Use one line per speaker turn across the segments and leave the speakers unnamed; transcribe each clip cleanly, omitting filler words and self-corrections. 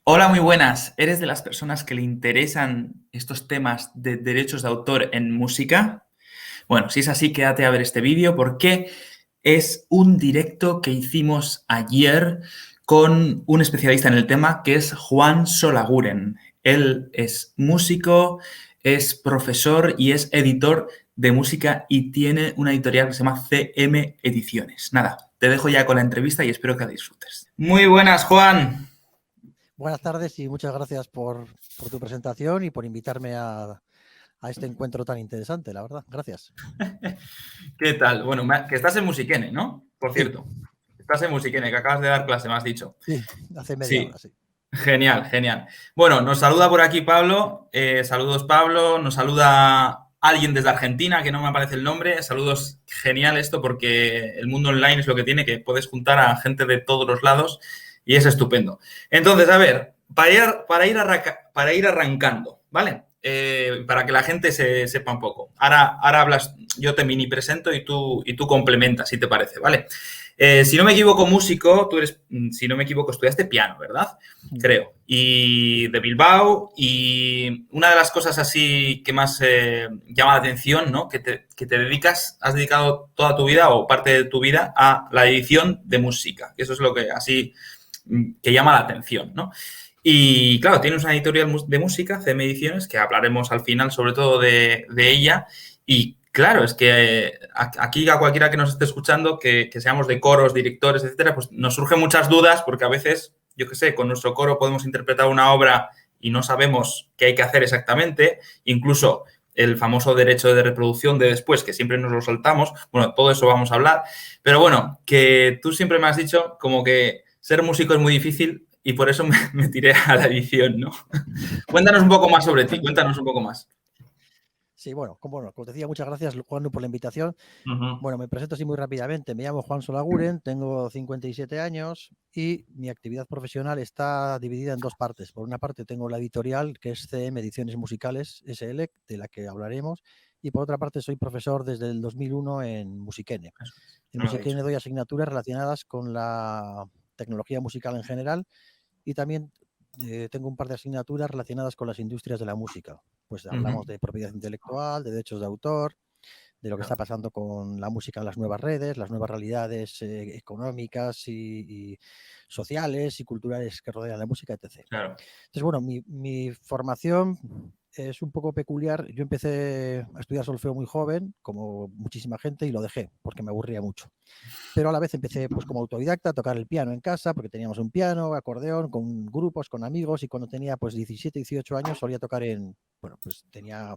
Hola, muy buenas. ¿Eres de las personas que le interesan estos temas de derechos de autor en música? Bueno, si es así, quédate a ver este vídeo porque es un directo que hicimos ayer con un especialista en el tema que es Juan Solaguren. Él es músico, es profesor y es editor de música y tiene una editorial que se llama CM Ediciones. Nada, te dejo ya con la entrevista y espero que la disfrutes. Muy buenas, Juan.
Buenas tardes y muchas gracias por tu presentación y por invitarme a este encuentro tan interesante, la verdad. Gracias.
¿Qué tal? Bueno, que estás en Musiquene, ¿no? Por
Sí,
cierto, estás en Musiquene, que acabas de dar clase, me has dicho.
sí, hace media
Sí,
hora, sí.
genial, genial. Bueno, nos saluda por aquí Pablo. Saludos, Pablo. Nos saluda alguien desde Argentina, que no me aparece el nombre. Saludos, genial esto, porque el mundo online es lo que tiene, que puedes juntar a gente de todos los lados y es estupendo. Entonces, a ver, para ir arrancando, ¿vale? Para que la gente sepa un poco. Ahora hablas, yo te mini presento y tú complementas, si te parece, ¿vale? Si no me equivoco, músico, tú eres, si no me equivoco, estudiaste piano, ¿verdad? Creo. Y de Bilbao, y una de las cosas así que más llama la atención, ¿no? Que te dedicas, has dedicado toda tu vida o parte de tu vida a la edición de música. Eso es lo que así que llama la atención, ¿no? Y claro, tienes una editorial de música, CM Ediciones, que hablaremos al final sobre todo de ella. Y claro, es que aquí a cualquiera que nos esté escuchando, que seamos de coros, directores, etcétera, pues nos surgen muchas dudas porque a veces, yo qué sé, con nuestro coro podemos interpretar una obra y no sabemos qué hay que hacer exactamente. Incluso el famoso derecho de reproducción de después, que siempre nos lo saltamos. Bueno, todo eso vamos a hablar. Pero bueno, que tú siempre me has dicho como que ser músico es muy difícil y por eso me tiré a la edición, ¿no? Cuéntanos un poco más sobre ti, cuéntanos un poco más.
Sí, como te decía, muchas gracias, Juan, por la invitación.
Uh -huh.
Bueno, me presento así muy rápidamente. Me llamo Juan Solaguren, tengo 57 años y mi actividad profesional está dividida en dos partes. Por una parte tengo la editorial, que es CM Ediciones Musicales SL, de la que hablaremos, y por otra parte soy profesor desde el 2001 en Musiquene. En
No lo he dicho.
Musiquene doy asignaturas relacionadas con la tecnología musical en general y también tengo un par de asignaturas relacionadas con las industrias de la música. Pues
Uh -huh.
hablamos de propiedad intelectual, de derechos de autor, de lo que está pasando con la música en las nuevas redes, las nuevas realidades económicas y sociales y culturales que rodean la música, etc.
Claro.
Entonces, bueno, mi formación es un poco peculiar. Yo empecé a estudiar solfeo muy joven, como muchísima gente, y lo dejé porque me aburría mucho. Pero a la vez empecé pues como autodidacta a tocar el piano en casa, porque teníamos un piano, acordeón, con grupos, con amigos, y cuando tenía pues 17, 18 años solía tocar bueno, pues tenía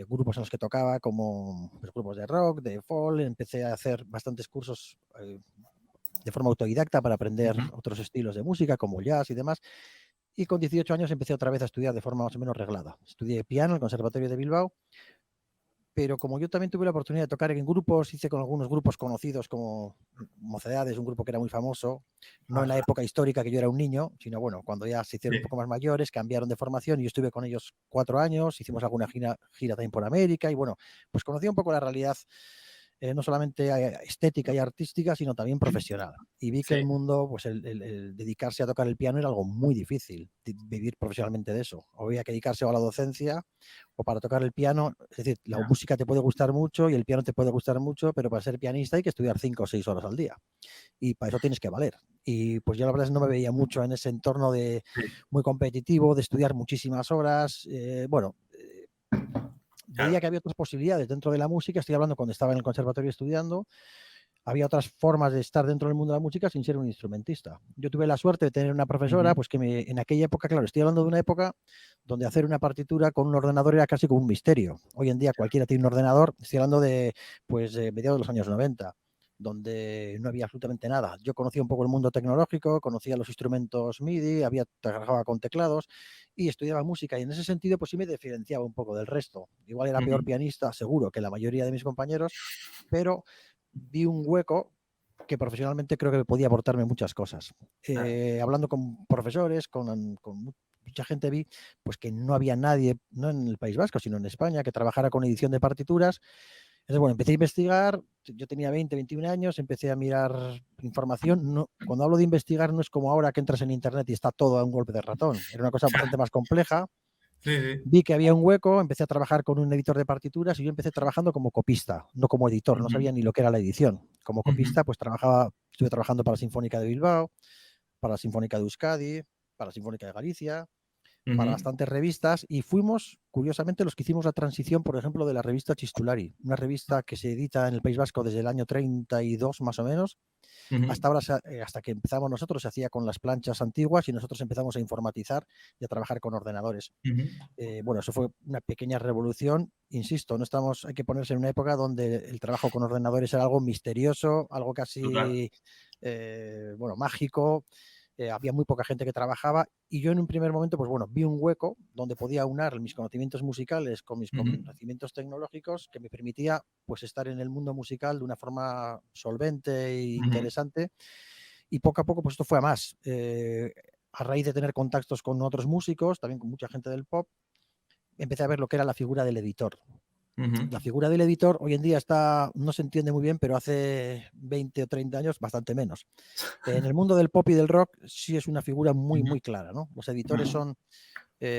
grupos en los que tocaba, como pues, grupos de rock, de folk. Empecé a hacer bastantes cursos de forma autodidacta para
Uh
aprender
-huh.
otros estilos de música, como jazz y demás. Y con 18 años empecé otra vez a estudiar de forma más o menos reglada. Estudié piano en el Conservatorio de Bilbao, pero como yo también tuve la oportunidad de tocar en grupos, hice con algunos grupos conocidos como Mocedades, un grupo que era muy famoso, no en la
Ajá.
época histórica que yo era un niño, sino bueno, cuando ya se hicieron un
Sí.
poco más mayores, cambiaron de formación y yo estuve con ellos 4 años, hicimos alguna gira también por América y bueno, pues conocí un poco la realidad no solamente estética y artística, sino también profesional. Y vi que el
Sí.
mundo, pues el dedicarse a tocar el piano era algo muy difícil, vivir profesionalmente de eso. O había que dedicarse o a la docencia o para tocar el piano. Es decir, la
Ya.
música te puede gustar mucho y el piano te puede gustar mucho, pero para ser pianista hay que estudiar 5 o 6 horas al día. Y para eso tienes que valer. Y pues yo la verdad es que no me veía mucho en ese entorno de
Sí.
muy competitivo, de estudiar muchísimas horas. Veía
Claro.
que había otras posibilidades dentro de la música. Estoy hablando cuando estaba en el conservatorio estudiando. Había otras formas de estar dentro del mundo de la música sin ser un instrumentista. Yo tuve la suerte de tener una
Uh
profesora,
-huh.
pues en aquella época, claro, estoy hablando de una época donde hacer una partitura con un ordenador era casi como un misterio. Hoy en día cualquiera tiene un ordenador. Estoy hablando de pues mediados de los años 90, donde no había absolutamente nada. Yo conocía un poco el mundo tecnológico, conocía los instrumentos MIDI, trabajaba con teclados y estudiaba música, y en ese sentido pues sí me diferenciaba un poco del resto. Igual era
Uh
peor
-huh.
pianista, seguro, que la mayoría de mis compañeros, pero vi un hueco que profesionalmente creo que me podía aportarme muchas cosas.
Claro.
Hablando con profesores, con mucha gente, vi pues que no había nadie, no en el País Vasco, sino en España, que trabajara con edición de partituras, Entonces, bueno, empecé a investigar, yo tenía 20, 21 años, empecé a mirar información. No, cuando hablo de investigar no es como ahora que entras en internet y está todo a un golpe de ratón. Era una cosa bastante más compleja.
Sí, sí.
Vi que había un hueco, empecé a trabajar con un editor de partituras y yo empecé trabajando como copista, no como editor, no
Ujú,
sabía ni lo que era la edición. Como
ujú,
copista, pues estuve trabajando para la Sinfónica de Bilbao, para la Sinfónica de Euskadi, para la Sinfónica de Galicia, para
ujú,
bastantes revistas y fuimos, curiosamente, los que hicimos la transición, por ejemplo, de la revista Chistulari, una revista que se edita en el País Vasco desde el año 32 más o menos,
ujú,
hasta ahora, hasta que empezamos nosotros, se hacía con las planchas antiguas y nosotros empezamos a informatizar y a trabajar con ordenadores.
ujú.
Bueno, eso fue una pequeña revolución. Insisto, no estamos, hay que ponerse en una época donde el trabajo con ordenadores era algo misterioso, algo
Total.
casi, bueno, mágico. Había muy poca gente que trabajaba y yo en un primer momento, pues bueno, vi un hueco donde podía unar mis conocimientos musicales con mis
Ujú,
conocimientos tecnológicos que me permitía pues estar en el mundo musical de una forma solvente e
ujú.
interesante y poco a poco pues esto fue a más. A raíz de tener contactos con otros músicos, también con mucha gente del pop, empecé a ver lo que era la figura del editor.
Ujú.
La figura del editor hoy en día está, no se entiende muy bien, pero hace 20 o 30 años bastante menos. En el mundo del pop y del rock sí es una figura muy,
Ujú,
muy clara, ¿no? Los editores
ujú,
son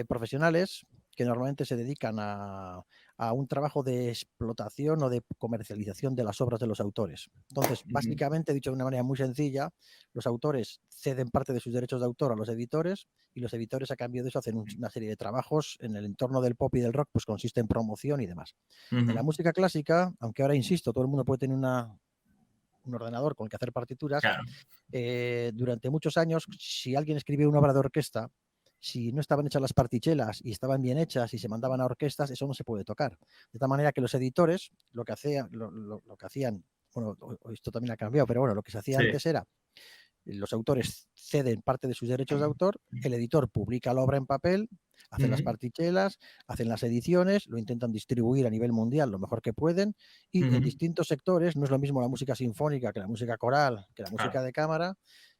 profesionales que normalmente se dedican a un trabajo de explotación o de comercialización de las obras de los autores. Entonces,
ujú,
básicamente, dicho de una manera muy sencilla, los autores ceden parte de sus derechos de autor a los editores y los editores a cambio de eso hacen una serie de trabajos en el entorno del pop y del rock, pues consiste en promoción y demás. En la
ujú.
música clásica, aunque ahora insisto, todo el mundo puede tener un ordenador con el que hacer partituras,
Claro.
durante muchos años, si alguien escribía una obra de orquesta, si no estaban hechas las partichelas y estaban bien hechas y se mandaban a orquestas, eso no se puede tocar. De tal manera que los editores lo que hacían, bueno, esto también ha cambiado, pero bueno, lo que se hacía
Sí.
antes era los autores ceden parte de sus derechos de autor, el editor publica la obra en papel, hacen las
Ujú,
partichelas, hacen las ediciones, lo intentan distribuir a nivel mundial lo mejor que pueden y en
ujú.
distintos sectores, no es lo mismo la música sinfónica que la música coral, que la música
Claro.
de cámara,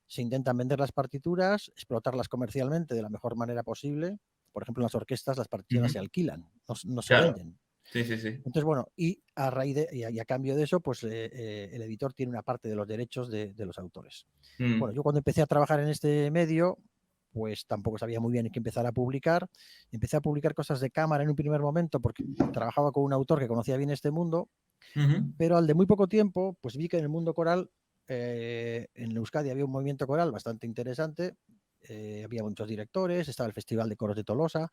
se intentan vender las partituras, explotarlas comercialmente de la mejor manera posible. Por ejemplo, en las orquestas las partichelas se
Ujú.
alquilan, no se
Claro.
venden.
Sí, sí, sí.
Entonces, bueno, y a raíz y a cambio de eso, pues el editor tiene una parte de los derechos de los autores. Bueno,
Mm,
yo cuando empecé a trabajar en este medio, pues tampoco sabía muy bien en qué empezar a publicar. Empecé a publicar cosas de cámara en un primer momento porque trabajaba con un autor que conocía bien este mundo,
ujú.
pero al de muy poco tiempo, pues vi que en el mundo coral, en Euskadi había un movimiento coral bastante interesante. Había muchos directores, estaba el Festival de Coros de Tolosa,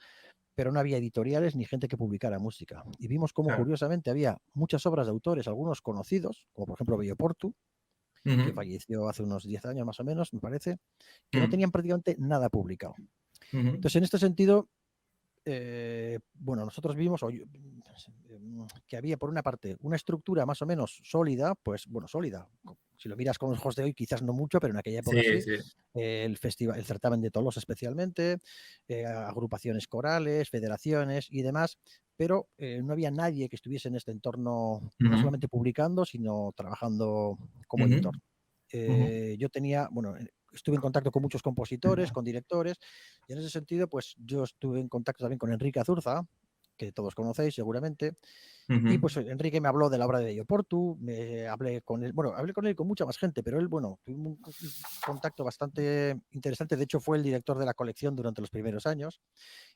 pero no había editoriales ni gente que publicara música. Y vimos cómo,
Claro.
curiosamente, había muchas obras de autores, algunos conocidos, como por ejemplo Bello Portu, que
Ujú,
falleció hace unos 10 años más o menos, me parece, que no
mm,
tenían prácticamente nada publicado.
ujú.
Entonces, en este sentido, bueno, nosotros vimos que había, por una parte, una estructura más o menos sólida, pues bueno, sólida. Si lo miras con los ojos de hoy, quizás no mucho, pero en aquella época
Sí,
sí.
sí.
El festival, el certamen de Tolosa especialmente, agrupaciones corales, federaciones y demás, pero no había nadie que estuviese en este entorno, no
Ujú,
solamente publicando, sino trabajando como
ujú,
editor.
ujú.
Yo tenía, bueno, estuve en contacto con muchos compositores, con directores, y en ese sentido, pues yo estuve en contacto también con Enrique Azurza, que todos conocéis seguramente,
Ujú.
y pues Enrique me habló de la obra de Bello Portu, hablé con él, bueno, hablé con él y con mucha más gente, pero él, bueno, tuvimos un contacto bastante interesante, de hecho fue el director de la colección durante los primeros años,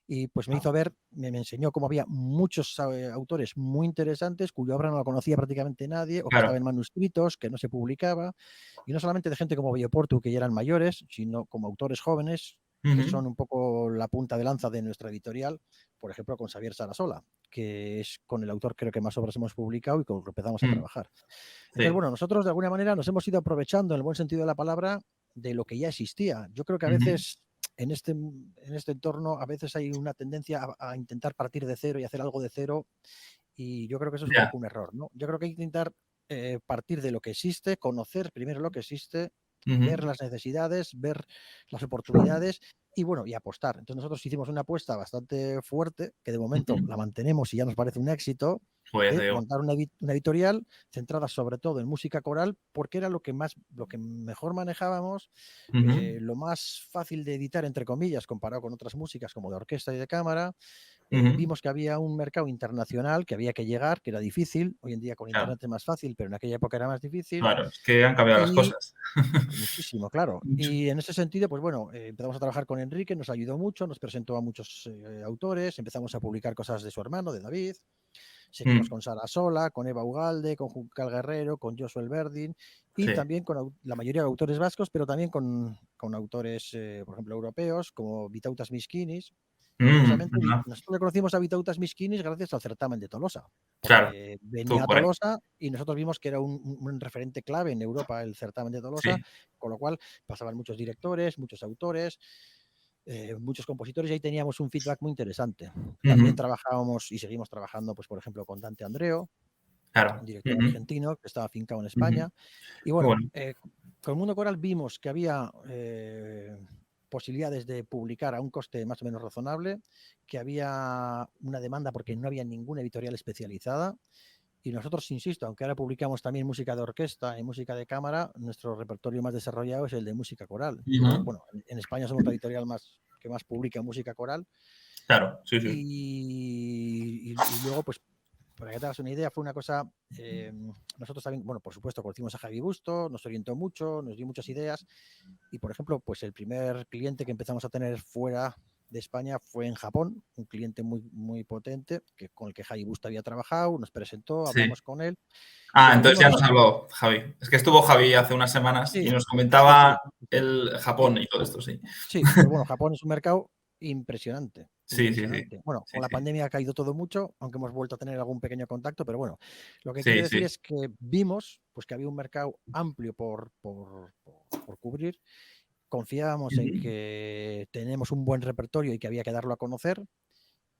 y pues me hizo ver, me enseñó cómo había muchos autores muy interesantes cuya obra no la conocía prácticamente nadie, o que estaba
Claro.
en manuscritos, que no se publicaba, y no solamente de gente como Bello Portu, que ya eran mayores, sino como autores jóvenes, que
Ujú.
son un poco la punta de lanza de nuestra editorial, por ejemplo, con Xavier Sarasola, que es con el autor creo que más obras hemos publicado y con el que empezamos a
Mm,
trabajar. Entonces,
sí.
bueno, nosotros de alguna manera nos hemos ido aprovechando, en el buen sentido de la palabra, de lo que ya existía. Yo creo que a
Ujú.
veces en este entorno, a veces hay una tendencia a intentar partir de cero y hacer algo de cero, y yo creo que eso es un
Ya.
poco un error, ¿no? Yo creo que hay que intentar partir de lo que existe, conocer primero lo que existe, ver
Ujú.
las necesidades, ver las oportunidades y bueno, y apostar. Entonces nosotros hicimos una apuesta bastante fuerte, que de momento
Ujú.
la mantenemos y ya nos parece un éxito,
Pues digo.
montar una editorial centrada sobre todo en música coral, porque era lo que mejor manejábamos, lo más fácil de editar, entre comillas, comparado con otras músicas como de orquesta y de cámara. Vimos que había un mercado internacional que había que llegar, que era difícil. Hoy en día con Internet es más fácil, pero en aquella época era más difícil.
Claro, es que han cambiado las cosas.
Muchísimo, claro.
Mucho.
Y en ese sentido, pues bueno, empezamos a trabajar con Enrique, nos ayudó mucho, nos presentó a muchos autores, empezamos a publicar cosas de su hermano, de David. Seguimos con Sara Sola, con Eva Ugalde, con Juncal Guerrero, con Josué Elverdin y también con la mayoría de autores vascos, pero también con autores, por ejemplo, europeos, como Vitautas Miskinis. Curiosamente, nosotros le conocimos a Vitautas Miskinis gracias al certamen de Tolosa.
Claro.
Venía a Tolosa y nosotros vimos que era un referente clave en Europa el certamen de Tolosa, con lo cual pasaban muchos directores, muchos autores, muchos compositores, y ahí teníamos un feedback muy interesante. También trabajábamos y seguimos trabajando, pues por ejemplo, con Dante Andreo, un director argentino que estaba afincado en España. Y bueno, con el Mundo Coral vimos que había posibilidades de publicar a un coste más o menos razonable, que había una demanda porque no había ninguna editorial especializada. Y nosotros, insisto, aunque ahora publicamos también música de orquesta y música de cámara, nuestro repertorio más desarrollado es el de música coral. Bueno, en España somos la editorial que más publica música coral.
Claro, sí.
Y luego, pues, para que te hagas una idea, fue una cosa, nosotros también, bueno, por supuesto, conocimos a Javi Busto, nos orientó mucho, nos dio muchas ideas. Y, por ejemplo, pues el primer cliente que empezamos a tener fuera de España fue en Japón, un cliente muy, muy potente con el que Javi Busto había trabajado, nos presentó, hablamos con él.
Entonces ya nos habló Javi. Es que estuvo Javi hace unas semanas y nos comentaba el Japón y todo esto, sí.
Sí, pues bueno, Japón es un mercado impresionante.
Sí.
Bueno, con la pandemia ha caído todo mucho, aunque hemos vuelto a tener algún pequeño contacto, pero bueno, lo que quiero decir es que vimos pues, que había un mercado amplio por cubrir. Confiábamos en que tenemos un buen repertorio y que había que darlo a conocer.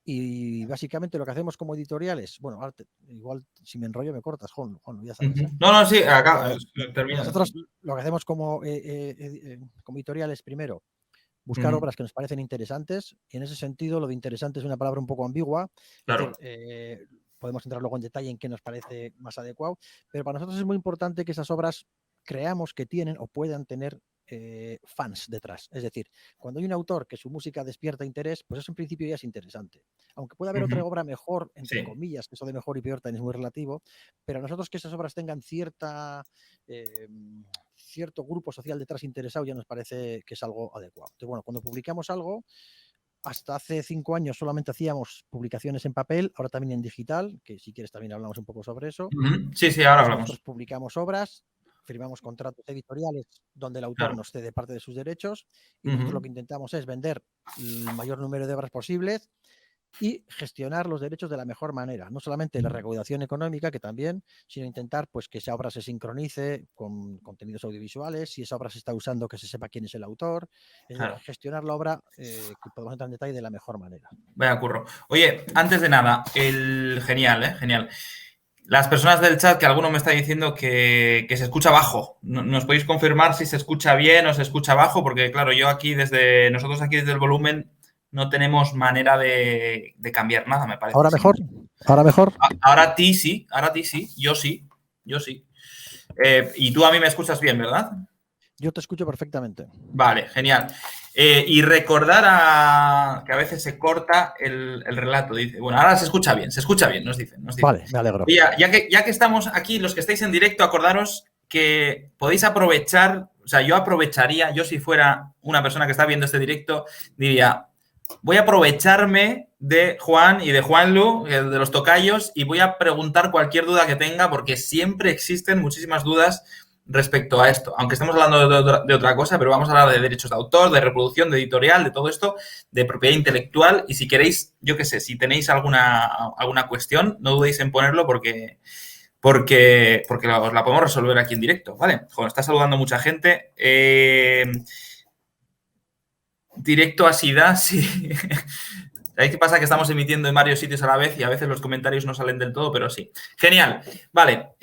Y básicamente lo que hacemos como editoriales, bueno, igual si me enrollo me cortas, Juan, ya sabes.
No, sí, acá termina.
Nosotros lo que hacemos como editoriales, primero, buscar obras que nos parecen interesantes, y en ese sentido lo de interesante es una palabra un poco ambigua.
Claro.
Es decir, podemos entrar luego en detalle en qué nos parece más adecuado, pero para nosotros es muy importante que esas obras creamos que tienen o puedan tener fans detrás. Es decir, cuando hay un autor que su música despierta interés, pues eso en principio ya es interesante. Aunque pueda haber otra obra mejor, entre comillas, que eso de mejor y peor también es muy relativo, pero a nosotros que esas obras tengan cierto grupo social detrás interesado ya nos parece que es algo adecuado. Entonces, bueno, cuando publicamos algo, hasta hace 5 años solamente hacíamos publicaciones en papel, ahora también en digital, que si quieres también hablamos un poco sobre eso.
Sí, ahora hablamos.
Nosotros publicamos obras, firmamos contratos editoriales donde el autor nos cede parte de sus derechos, y nosotros lo que intentamos es vender el mayor número de obras posibles y gestionar los derechos de la mejor manera, no solamente la recaudación económica, que también, sino intentar pues que esa obra se sincronice con contenidos audiovisuales, si esa obra se está usando, que se sepa quién es el autor, es decir, gestionar la obra, que podemos entrar en detalle, de la mejor manera.
Vaya curro. Oye, antes de nada, genial. Las personas del chat, que alguno me está diciendo que se escucha bajo. ¿Nos podéis confirmar si se escucha bien o se escucha bajo? Porque, claro, nosotros aquí desde el volumen no tenemos manera de cambiar nada, me parece.
¿Ahora mejor? ¿Ahora mejor?
Ahora a ti sí. Yo sí. Y tú a mí me escuchas bien, ¿verdad?
Yo te escucho perfectamente.
Vale, genial. Y recordar que a veces se corta el relato. Dice, bueno, ahora se escucha bien, nos dicen.
Vale, me alegro.
Y ya que estamos aquí, los que estáis en directo, acordaros que podéis aprovechar, o sea, yo si fuera una persona que está viendo este directo, diría, voy a aprovecharme de Juan y de Juanlu, de los tocayos, y voy a preguntar cualquier duda que tenga, porque siempre existen muchísimas dudas respecto a esto, aunque estemos hablando de otra cosa, pero vamos a hablar de derechos de autor, de reproducción, de editorial, de todo esto, de propiedad intelectual, y si queréis, yo qué sé, si tenéis alguna cuestión, no dudéis en ponerlo porque os la podemos resolver aquí en directo, ¿vale? Joder, está saludando mucha gente. Directo así da, sí. ¿Sabéis qué pasa? Que estamos emitiendo en varios sitios a la vez y a veces los comentarios no salen del todo, pero sí. Genial. Vale.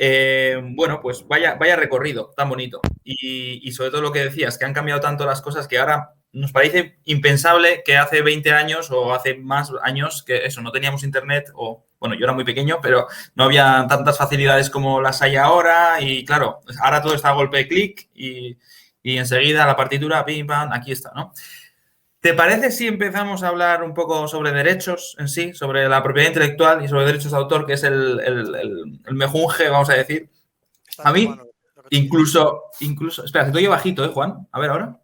Bueno, pues vaya recorrido tan bonito. Y sobre todo lo que decías, que han cambiado tanto las cosas que ahora nos parece impensable que hace 20 años o hace más años que eso, no teníamos internet o bueno, yo era muy pequeño, pero no había tantas facilidades como las hay ahora y claro, ahora todo está a golpe de clic y enseguida la partitura, pim, pam, aquí está, ¿no? ¿Te parece si empezamos a hablar un poco sobre derechos en sí, sobre la propiedad intelectual y sobre derechos de autor, que es el mejunje, vamos a decir?
Está
A
de tu
mí,
mano lo que tú dices.
incluso, espera, que te oye bajito, Juan. A ver, ahora.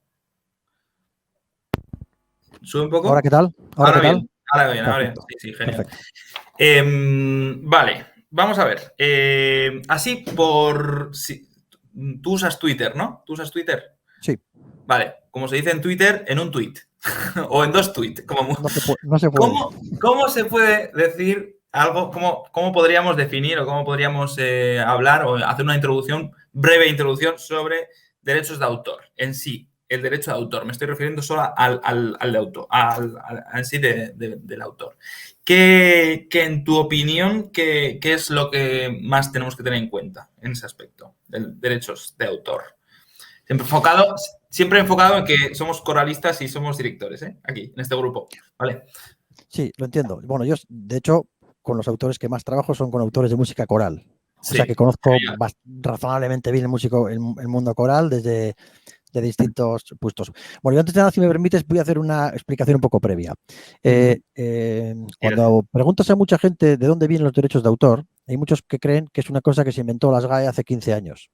Sube un
¿Ahora qué
poco.
tal? ¿Ahora
Ahora
qué tal?
bien, ahora bien, ahora bien.
Perfecto,
Sí, sí, genial.
perfecto.
Vale, vamos a ver. Así por... tú usas Twitter, ¿no? ¿Tú usas Twitter?
Sí,
Vale, como se dice en Twitter, en un tweet o en dos tweets.
no se puede.
¿Cómo se puede decir algo? ¿Cómo podríamos definir o cómo podríamos hablar o hacer una introducción, breve introducción sobre derechos de autor en sí? El derecho de autor. Me estoy refiriendo solo al de autor, en sí del autor. ¿Qué, en tu opinión, qué es lo que más tenemos que tener en cuenta en ese aspecto de derechos de autor? Siempre enfocado en que somos coralistas y somos directores, ¿eh? Aquí, en este grupo. ¿Vale?
Sí, lo entiendo. Bueno, yo, de hecho, con los autores que más trabajo son con autores de música coral. O sea que
Sí,
conozco
genial.
razonablemente bien el mundo coral desde de distintos puestos. Bueno, yo antes de nada, si me permites, voy a hacer una explicación un poco previa. Cuando preguntas a mucha gente de dónde vienen los derechos de autor, hay muchos que creen que es una cosa que se inventó las GAE hace 15 años.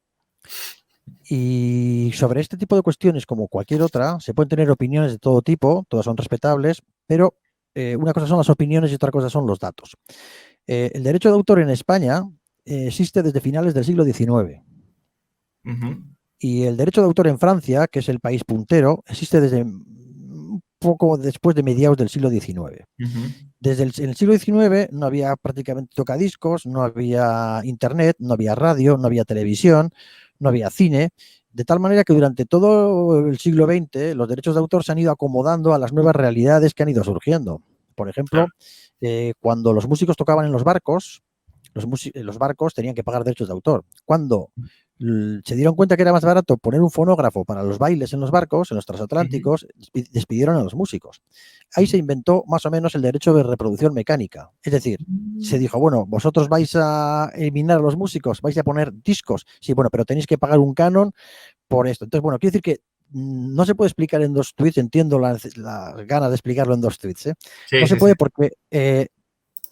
Y sobre este tipo de cuestiones, como cualquier otra, se pueden tener opiniones de todo tipo, todas son respetables, pero una cosa son las opiniones y otra cosa son los datos. El derecho de autor en España existe desde finales del siglo XIX. Y el derecho de autor en Francia, que es el país puntero, existe desde un poco después de mediados del siglo XIX. Desde en el siglo XIX no había prácticamente tocadiscos, no había internet, no había radio, no había televisión, no había cine, de tal manera que durante todo el siglo XX los derechos de autor se han ido acomodando a las nuevas realidades que han ido surgiendo. Por ejemplo, cuando los músicos tocaban en los barcos, los barcos tenían que pagar derechos de autor. Cuando se dieron cuenta que era más barato poner un fonógrafo para los bailes en los barcos, en los transatlánticos, despidieron a los músicos. Ahí se inventó más o menos el derecho de reproducción mecánica. Es decir, se dijo, bueno, vosotros vais a eliminar a los músicos, vais a poner discos. Sí, bueno, pero tenéis que pagar un canon por esto. Entonces, bueno, quiero decir que no se puede explicar en dos tweets, entiendo las ganas de explicarlo en dos tweets. No se puede porque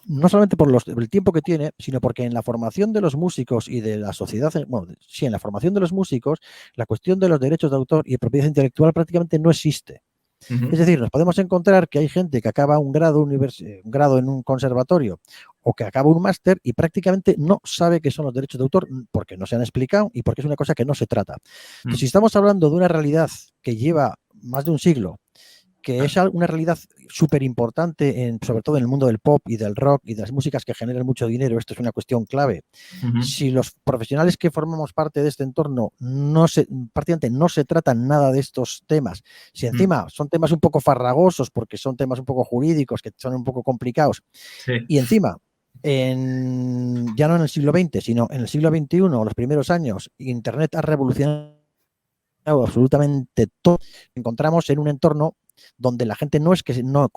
no solamente por el tiempo que tiene, sino porque en la formación de los músicos y de la sociedad, bueno, sí, en la formación de los músicos, la cuestión de los derechos de autor y de propiedad intelectual prácticamente no existe. Es decir, nos podemos encontrar que hay gente que acaba un grado en un conservatorio o que acaba un máster y prácticamente no sabe qué son los derechos de autor porque no se han explicado y porque es una cosa que no se trata. Entonces, si estamos hablando de una realidad que lleva más de un siglo, que es una realidad súper importante, sobre todo en el mundo del pop y del rock y de las músicas que generan mucho dinero, esto es una cuestión clave. Si los profesionales que formamos parte de este entorno prácticamente no se tratan nada de estos temas, si encima son temas un poco farragosos porque son temas un poco jurídicos, que son un poco complicados, y encima ya no en el siglo XX, sino en el siglo XXI, los primeros años, Internet ha revolucionado absolutamente todo. Encontramos en un entorno donde la gente no es que no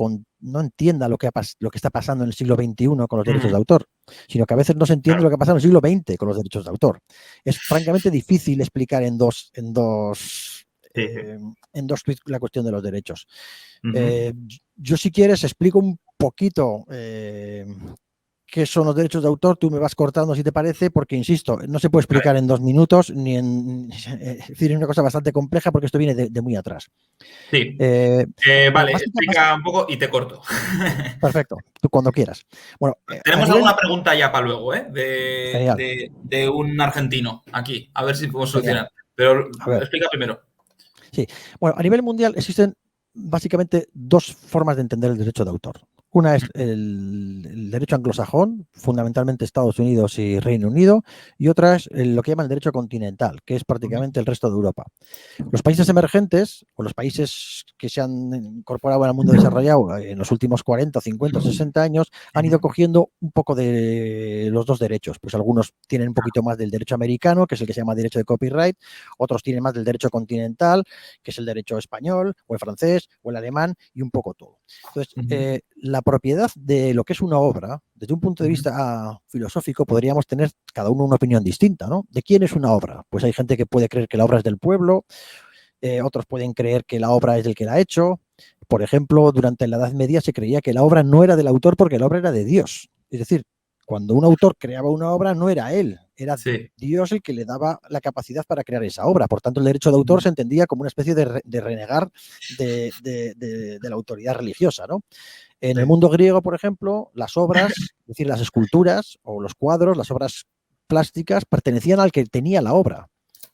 entienda lo que está pasando en el siglo XXI con los derechos de autor, sino que a veces no se entiende lo que ha pasado en el siglo XX con los derechos de autor. Es francamente difícil explicar en dos tweets la cuestión de los derechos. Yo, si quieres, explico un poquito qué son los derechos de autor, tú me vas cortando si te parece, porque insisto, no se puede explicar en 2 minutos, es decir, es una cosa bastante compleja porque esto viene de muy atrás.
Sí. Vale, explica un poco y te corto.
Perfecto, tú cuando quieras. Bueno,
tenemos alguna pregunta ya para luego, de un argentino aquí, a ver si podemos solucionar. Pero explica primero.
Sí, bueno, a nivel mundial existen básicamente 2 formas de entender el derecho de autor. Una es el derecho anglosajón, fundamentalmente Estados Unidos y Reino Unido, y otra es lo que llaman el derecho continental, que es prácticamente el resto de Europa. Los países emergentes, o los países que se han incorporado al mundo desarrollado en los últimos 40, 50, 60 años, han ido cogiendo un poco de los 2 derechos. Pues algunos tienen un poquito más del derecho americano, que es el que se llama derecho de copyright, otros tienen más del derecho continental, que es el derecho español, o el francés, o el alemán, y un poco todo. Entonces, la propiedad de lo que es una obra, desde un punto de vista filosófico, podríamos tener cada uno una opinión distinta, ¿no? ¿De quién es una obra? Pues hay gente que puede creer que la obra es del pueblo, otros pueden creer que la obra es del que la ha hecho. Por ejemplo, durante la Edad Media se creía que la obra no era del autor porque la obra era de Dios. Es decir, cuando un autor creaba una obra no era él, era
Sí.
Dios el que le daba la capacidad para crear esa obra. Por tanto, el derecho de autor se entendía como una especie de renegar de la autoridad religiosa, ¿no? En el
Sí.
mundo griego, por ejemplo, las obras, es decir, las esculturas o los cuadros, las obras plásticas, pertenecían al que tenía la obra.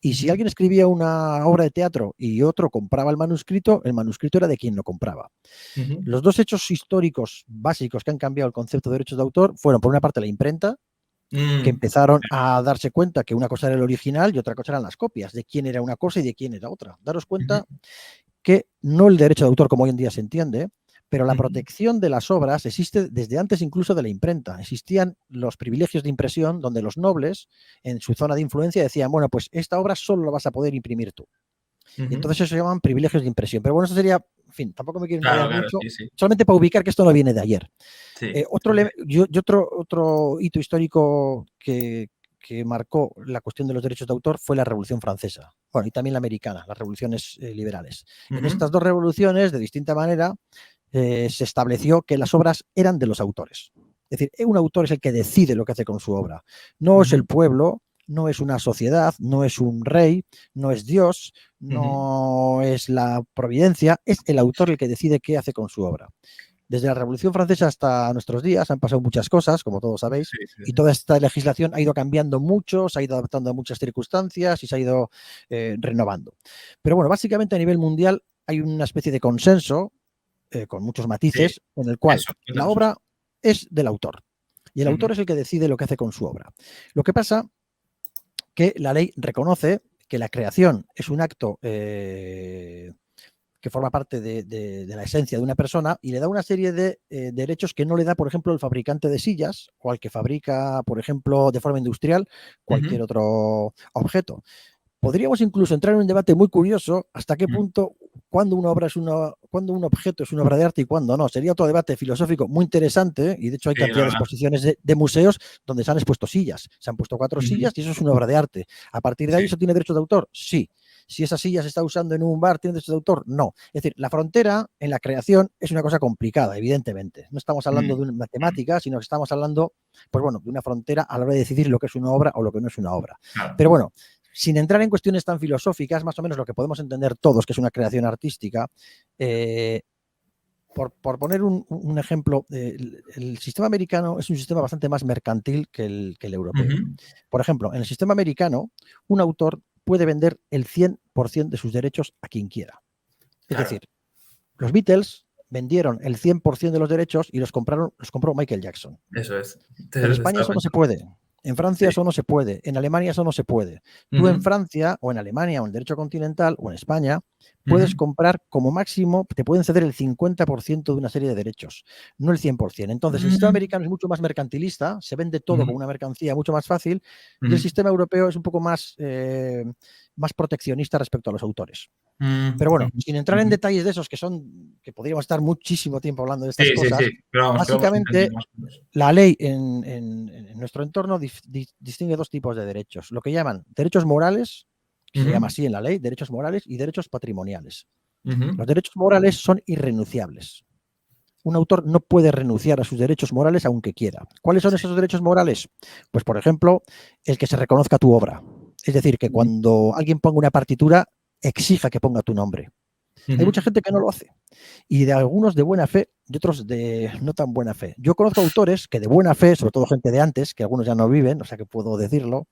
Y si alguien escribía una obra de teatro y otro compraba el manuscrito era de quien lo compraba. Los dos hechos históricos básicos que han cambiado el concepto de derechos de autor fueron, por una parte, la imprenta, que empezaron a darse cuenta que una cosa era el original y otra cosa eran las copias, de quién era una cosa y de quién era otra. Daros cuenta que no el derecho de autor como hoy en día se entiende, pero la protección de las obras existe desde antes incluso de la imprenta. Existían los privilegios de impresión donde los nobles en su zona de influencia decían, bueno, pues esta obra solo la vas a poder imprimir tú. Y entonces eso se llaman privilegios de impresión. Pero bueno, eso sería, en fin, tampoco me quiero
Claro,
enrollar
claro,
mucho,
sí, sí.
solamente para ubicar que esto no viene de ayer.
Sí,
Otro,
sí,
otro hito histórico que marcó la cuestión de los derechos de autor fue la Revolución Francesa. Bueno, y también la americana, las revoluciones liberales. En estas dos revoluciones, de distinta manera, se estableció que las obras eran de los autores. Es decir, un autor es el que decide lo que hace con su obra. No es el pueblo, no es una sociedad, no es un rey, no es Dios, no es la providencia, es el autor el que decide qué hace con su obra. Desde la Revolución Francesa hasta nuestros días han pasado muchas cosas, como todos sabéis,
sí, sí,
y
sí.
toda esta legislación ha ido cambiando mucho, se ha ido adaptando a muchas circunstancias y se ha ido renovando. Pero bueno, básicamente a nivel mundial hay una especie de consenso, con muchos
Sí,
matices, en el cual
eso,
la
cuéntanos eso.
obra es del autor. Y el autor es el que decide lo que hace con su obra. Lo que pasa que la ley reconoce que la creación es un acto que forma parte de la esencia de una persona y le da una serie de derechos que no le da, por ejemplo, el fabricante de sillas o al que fabrica, por ejemplo, de forma industrial cualquier otro objeto. Podríamos incluso entrar en un debate muy curioso hasta qué punto, cuando una obra es cuando un objeto es una obra de arte y cuándo no. Sería otro debate filosófico muy interesante y de hecho hay
Sí, la
cantidad de
verdad.
exposiciones de museos donde se han expuesto sillas. Se han puesto 4 sillas y eso es una obra de arte. A partir de ahí,
Sí.
¿eso tiene derechos de autor? Sí. Si esa silla se está usando en un bar, ¿tiene derechos de autor? No. Es decir, la frontera en la creación es una cosa complicada, evidentemente. No estamos hablando de una matemática, sino que estamos hablando, pues bueno, de una frontera a la hora de decidir lo que es una obra o lo que no es una obra.
Claro.
Pero bueno, sin entrar en cuestiones tan filosóficas, más o menos lo que podemos entender todos, que es una creación artística, por poner un ejemplo, el sistema americano es un sistema bastante más mercantil que el europeo. Por ejemplo, en el sistema americano, un autor puede vender el 100% de sus derechos a quien quiera. Es
Claro.
decir, los Beatles vendieron el 100% de los derechos y los compró Michael Jackson.
Eso es.
En
Entonces,
España
estaba
eso no se
pensando.
puede. En Francia
Sí.
eso no se puede. En Alemania eso no se puede. Tú en Francia o en Alemania o en derecho continental o en España puedes comprar como máximo, te pueden ceder el 50% de una serie de derechos, no el 100%. Entonces el sistema americano es mucho más mercantilista, se vende todo como una mercancía mucho más fácil y el sistema europeo es un poco más, más proteccionista respecto a los autores. Pero bueno, sin entrar en detalles de esos que podríamos estar muchísimo tiempo hablando de estas
Sí, sí,
cosas,
sí. Pero vamos, que vamos a entender
básicamente
más o menos.
la ley en nuestro entorno distingue dos tipos de derechos, lo que llaman derechos morales, que se llama así en la ley, derechos morales y derechos patrimoniales. Los derechos morales son irrenunciables. Un autor no puede renunciar a sus derechos morales aunque quiera. ¿Cuáles son
Sí.
esos derechos morales? Pues, por ejemplo, el que se reconozca tu obra. Es decir, que cuando alguien ponga una partitura, exija que ponga tu nombre. Hay mucha gente que no lo hace. Y de algunos de buena fe y otros de no tan buena fe. Yo conozco autores que de buena fe, sobre todo gente de antes, que algunos ya no viven, o sea que puedo decirlo,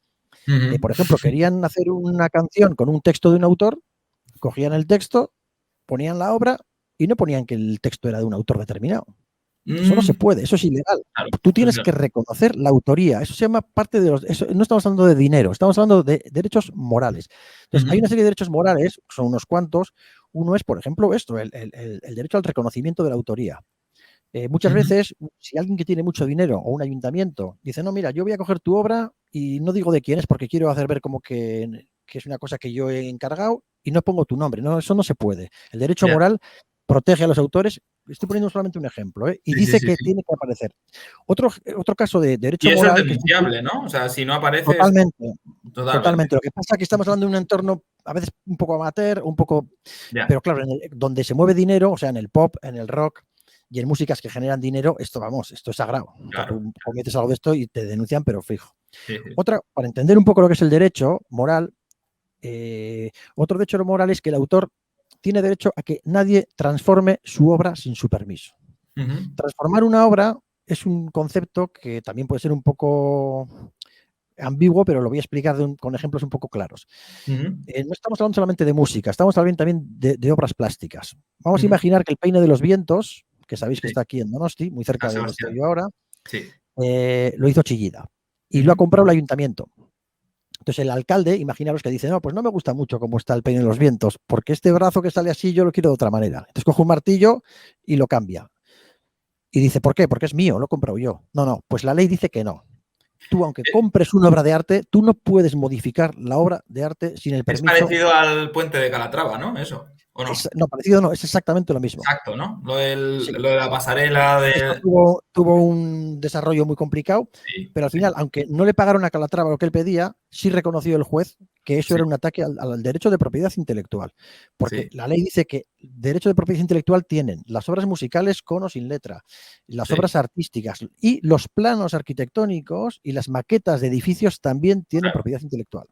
por ejemplo, querían hacer una canción con un texto de un autor, cogían el texto, ponían la obra y no ponían que el texto era de un autor determinado. Eso no se puede, eso es ilegal.
Claro,
Tú
eso es
tienes que reconocer la autoría. Eso se llama parte de los. No estamos hablando de dinero, estamos hablando de derechos morales. Entonces, hay una serie de derechos morales, son unos cuantos. Uno es, por ejemplo, esto, el derecho al reconocimiento de la autoría. Muchas veces, si alguien que tiene mucho dinero o un ayuntamiento dice, no, mira, yo voy a coger tu obra y no digo de quién es porque quiero hacer ver como que es una cosa que yo he encargado y no pongo tu nombre. No, eso no se puede. El derecho
Ya.
moral protege a los autores Estoy poniendo solamente un ejemplo, ¿eh? Y
Sí, sí,
dice
sí,
que
sí.
tiene que aparecer. Otro caso de
Y
derecho
eso es
moral que es
denunciable, ¿no? O sea, si no aparece es
totalmente,
totalmente.
totalmente. Lo que pasa es que estamos hablando de un entorno a veces un poco amateur, un poco,
Ya,
pero claro, donde se mueve dinero, o sea, en el pop, en el rock y en músicas que generan dinero, esto vamos, esto es sagrado.
claro.
Tú cometes algo de esto y te denuncian, pero fijo.
Sí, sí, sí.
Otra, para entender un poco lo que es el derecho moral, otro derecho moral es que el autor tiene derecho a que nadie transforme su obra sin su permiso.
Ujú,
Transformar una obra es un concepto que también puede ser un poco ambiguo, pero lo voy a explicar con ejemplos un poco claros.
ujú,
No estamos hablando solamente de música, estamos hablando también de obras plásticas. Vamos a
ujú.
imaginar que el Peine de los Vientos, que sabéis que
Sí,
está aquí en Donosti, muy cerca
San
de donde estoy yo
Sebastián.
ahora,
Sí.
lo hizo Chillida y lo ha
Ujú,
comprado el ayuntamiento. Entonces el alcalde, imaginaros que dice, no, pues no me gusta mucho cómo está el Peine de los Vientos, porque este brazo que sale así yo lo quiero de otra manera. Entonces coge un martillo y lo cambia. Y dice, ¿por qué? Porque es mío, lo he comprado yo. No, no, pues la ley dice que no. Tú, aunque compres una obra de arte, tú no puedes modificar la obra de arte sin el
Es
permiso.
parecido al puente de Calatrava, ¿no? Eso, ¿o no?
No, parecido no, es exactamente lo mismo.
Exacto, ¿no?
Sí.
Lo de la pasarela
Esto
de...
tuvo un desarrollo muy complicado,
Sí,
pero al
sí,
final, aunque no le pagaron a Calatrava lo que él pedía, sí reconoció el juez que eso
sí,
era un ataque al derecho de propiedad intelectual. Porque
sí,
la ley dice que derecho de propiedad intelectual tienen las obras musicales con o sin letra, las
sí.
obras artísticas y los planos arquitectónicos y las maquetas de edificios también tienen
Claro.
propiedad intelectual.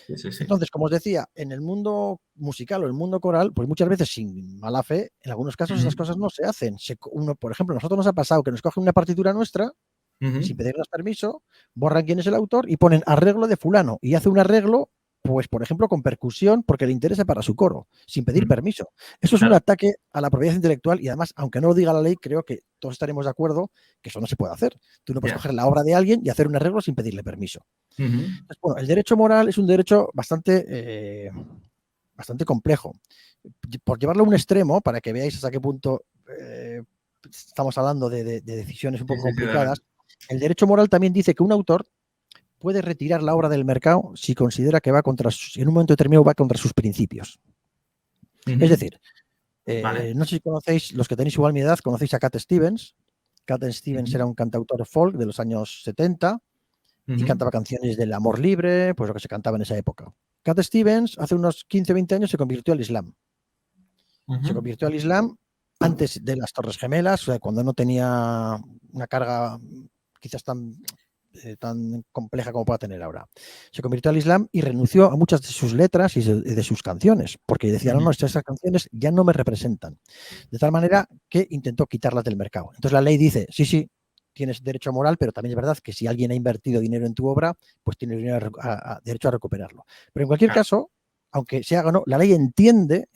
Sí, sí, sí.
Entonces, como os decía, en el mundo musical o el mundo coral, pues muchas veces sin mala fe, en algunos casos esas
Ujú,
cosas no se hacen. Uno, por ejemplo, a nosotros nos ha pasado que nos cogen una partitura nuestra
ujú.
sin pedirnos permiso, borran quién es el autor y ponen arreglo de fulano y hace un arreglo, pues por ejemplo, con percusión porque le interesa para su coro, sin pedir
Ujú.
permiso. Eso es un
Claro.
ataque a la propiedad intelectual y además, aunque no lo diga la ley, creo que todos estaremos de acuerdo que eso no se puede hacer. Tú no puedes
Ya.
coger la obra de alguien y hacer un arreglo sin pedirle permiso.
Ujú.
Entonces, bueno, el derecho moral es un derecho bastante complejo. Por llevarlo a un extremo, para que veáis hasta qué punto estamos hablando de decisiones un
Sí,
poco
sí, sí, dale.
complicadas, el derecho moral también dice que un autor puede retirar la obra del mercado si considera que en un momento determinado va contra sus principios. Es
Ujú.
decir,
Vale.
no sé si conocéis, los que tenéis igual mi edad, conocéis a Cat Stevens. Cat Stevens
Ujú.
era un cantautor folk de los años 70 y
Ujú.
cantaba canciones del amor libre, pues lo que se cantaba en esa época. Cat Stevens hace unos 15-20 años se convirtió al Islam. Se
Ujú.
convirtió al Islam antes de las Torres Gemelas, o sea, cuando no tenía una carga quizás tan compleja como pueda tener ahora. Se convirtió al Islam y renunció a muchas de sus letras y de sus canciones, porque decía, no,
Ujú.
no, esas canciones ya no me representan. De tal manera que intentó quitarlas del mercado. Entonces la ley dice, sí, sí, tienes derecho moral, pero también es verdad que si alguien ha invertido dinero en tu obra, pues tiene derecho a recuperarlo. Pero en cualquier
Claro.
caso, aunque se haga o no, la ley entiende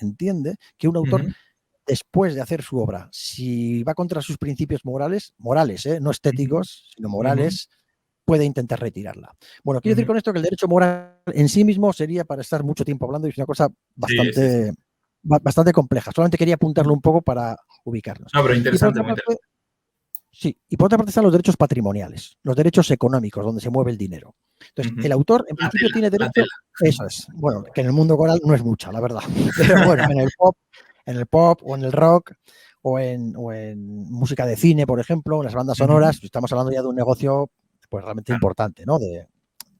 que un autor
Ujú.
después de hacer su obra, si va contra sus principios morales, no
Ujú.
estéticos, sino
Ujú.
morales, puede intentar retirarla. Bueno, quiero decir
Ujú.
con esto que el derecho moral en sí mismo sería para estar mucho tiempo hablando y es una cosa
Sí, sí, sí.
bastante compleja. Solamente quería apuntarlo
Ujú.
un poco para ubicarnos.
No, pero
Y por
interesante,
otra
muy
parte,
interesante.
sí, y por otra parte están los derechos patrimoniales, los derechos económicos, donde se mueve el dinero. Entonces,
Ujú.
el autor en
La
principio
tela,
tiene
la
derecho,
tela.
eso es, bueno, que en el mundo coral no es mucha, la verdad, pero bueno, en el pop o en el rock o en música de cine, por ejemplo, en las bandas
Ujú.
sonoras, estamos hablando ya de un negocio pues realmente
Claro.
importante, ¿no?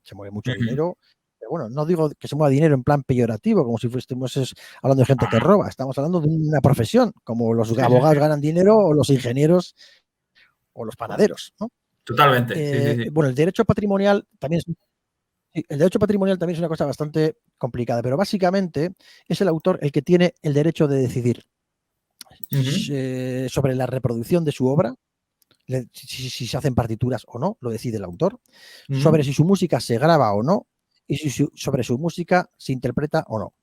Se mueve mucho
Ujú.
dinero. Pero bueno, no digo que se mueva dinero en plan peyorativo, como si fuésemos hablando de
No,
gente que
no.
roba. Estamos hablando de una profesión, como los
Sí, sí,
abogados
sí.
ganan dinero o los ingenieros o los panaderos, ¿no?
Totalmente. Sí, sí, sí.
Bueno, el derecho patrimonial también es una cosa bastante complicada, pero básicamente es el autor el que tiene el derecho de decidir
Ujú.
sobre la reproducción de su obra, si se hacen partituras o no, lo decide el autor, sobre
Ujú.
si su música se graba o no y sobre su música se interpreta o no.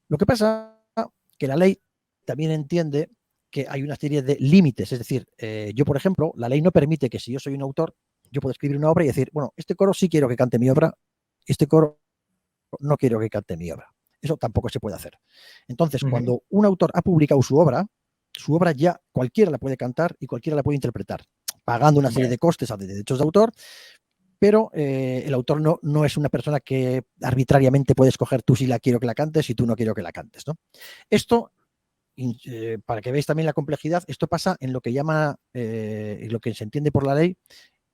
Lo que pasa es que la ley también entiende que hay una serie de límites, es decir, yo, por ejemplo, la ley no permite que si yo soy un autor, yo puedo escribir una obra y decir, bueno, este coro sí quiero que cante mi obra, este coro no quiero que cante mi obra. Eso tampoco se puede hacer. Entonces,
Ujú.
cuando un autor ha publicado su obra ya cualquiera la puede cantar y cualquiera la puede interpretar, pagando una serie
Vale.
de costes de derechos de autor, pero el autor no es una persona que arbitrariamente puede escoger tú si la quiero que la cantes y tú no quiero que la cantes, ¿no? Esto para que veáis también la complejidad, esto pasa en lo que llama, lo que se entiende por la ley,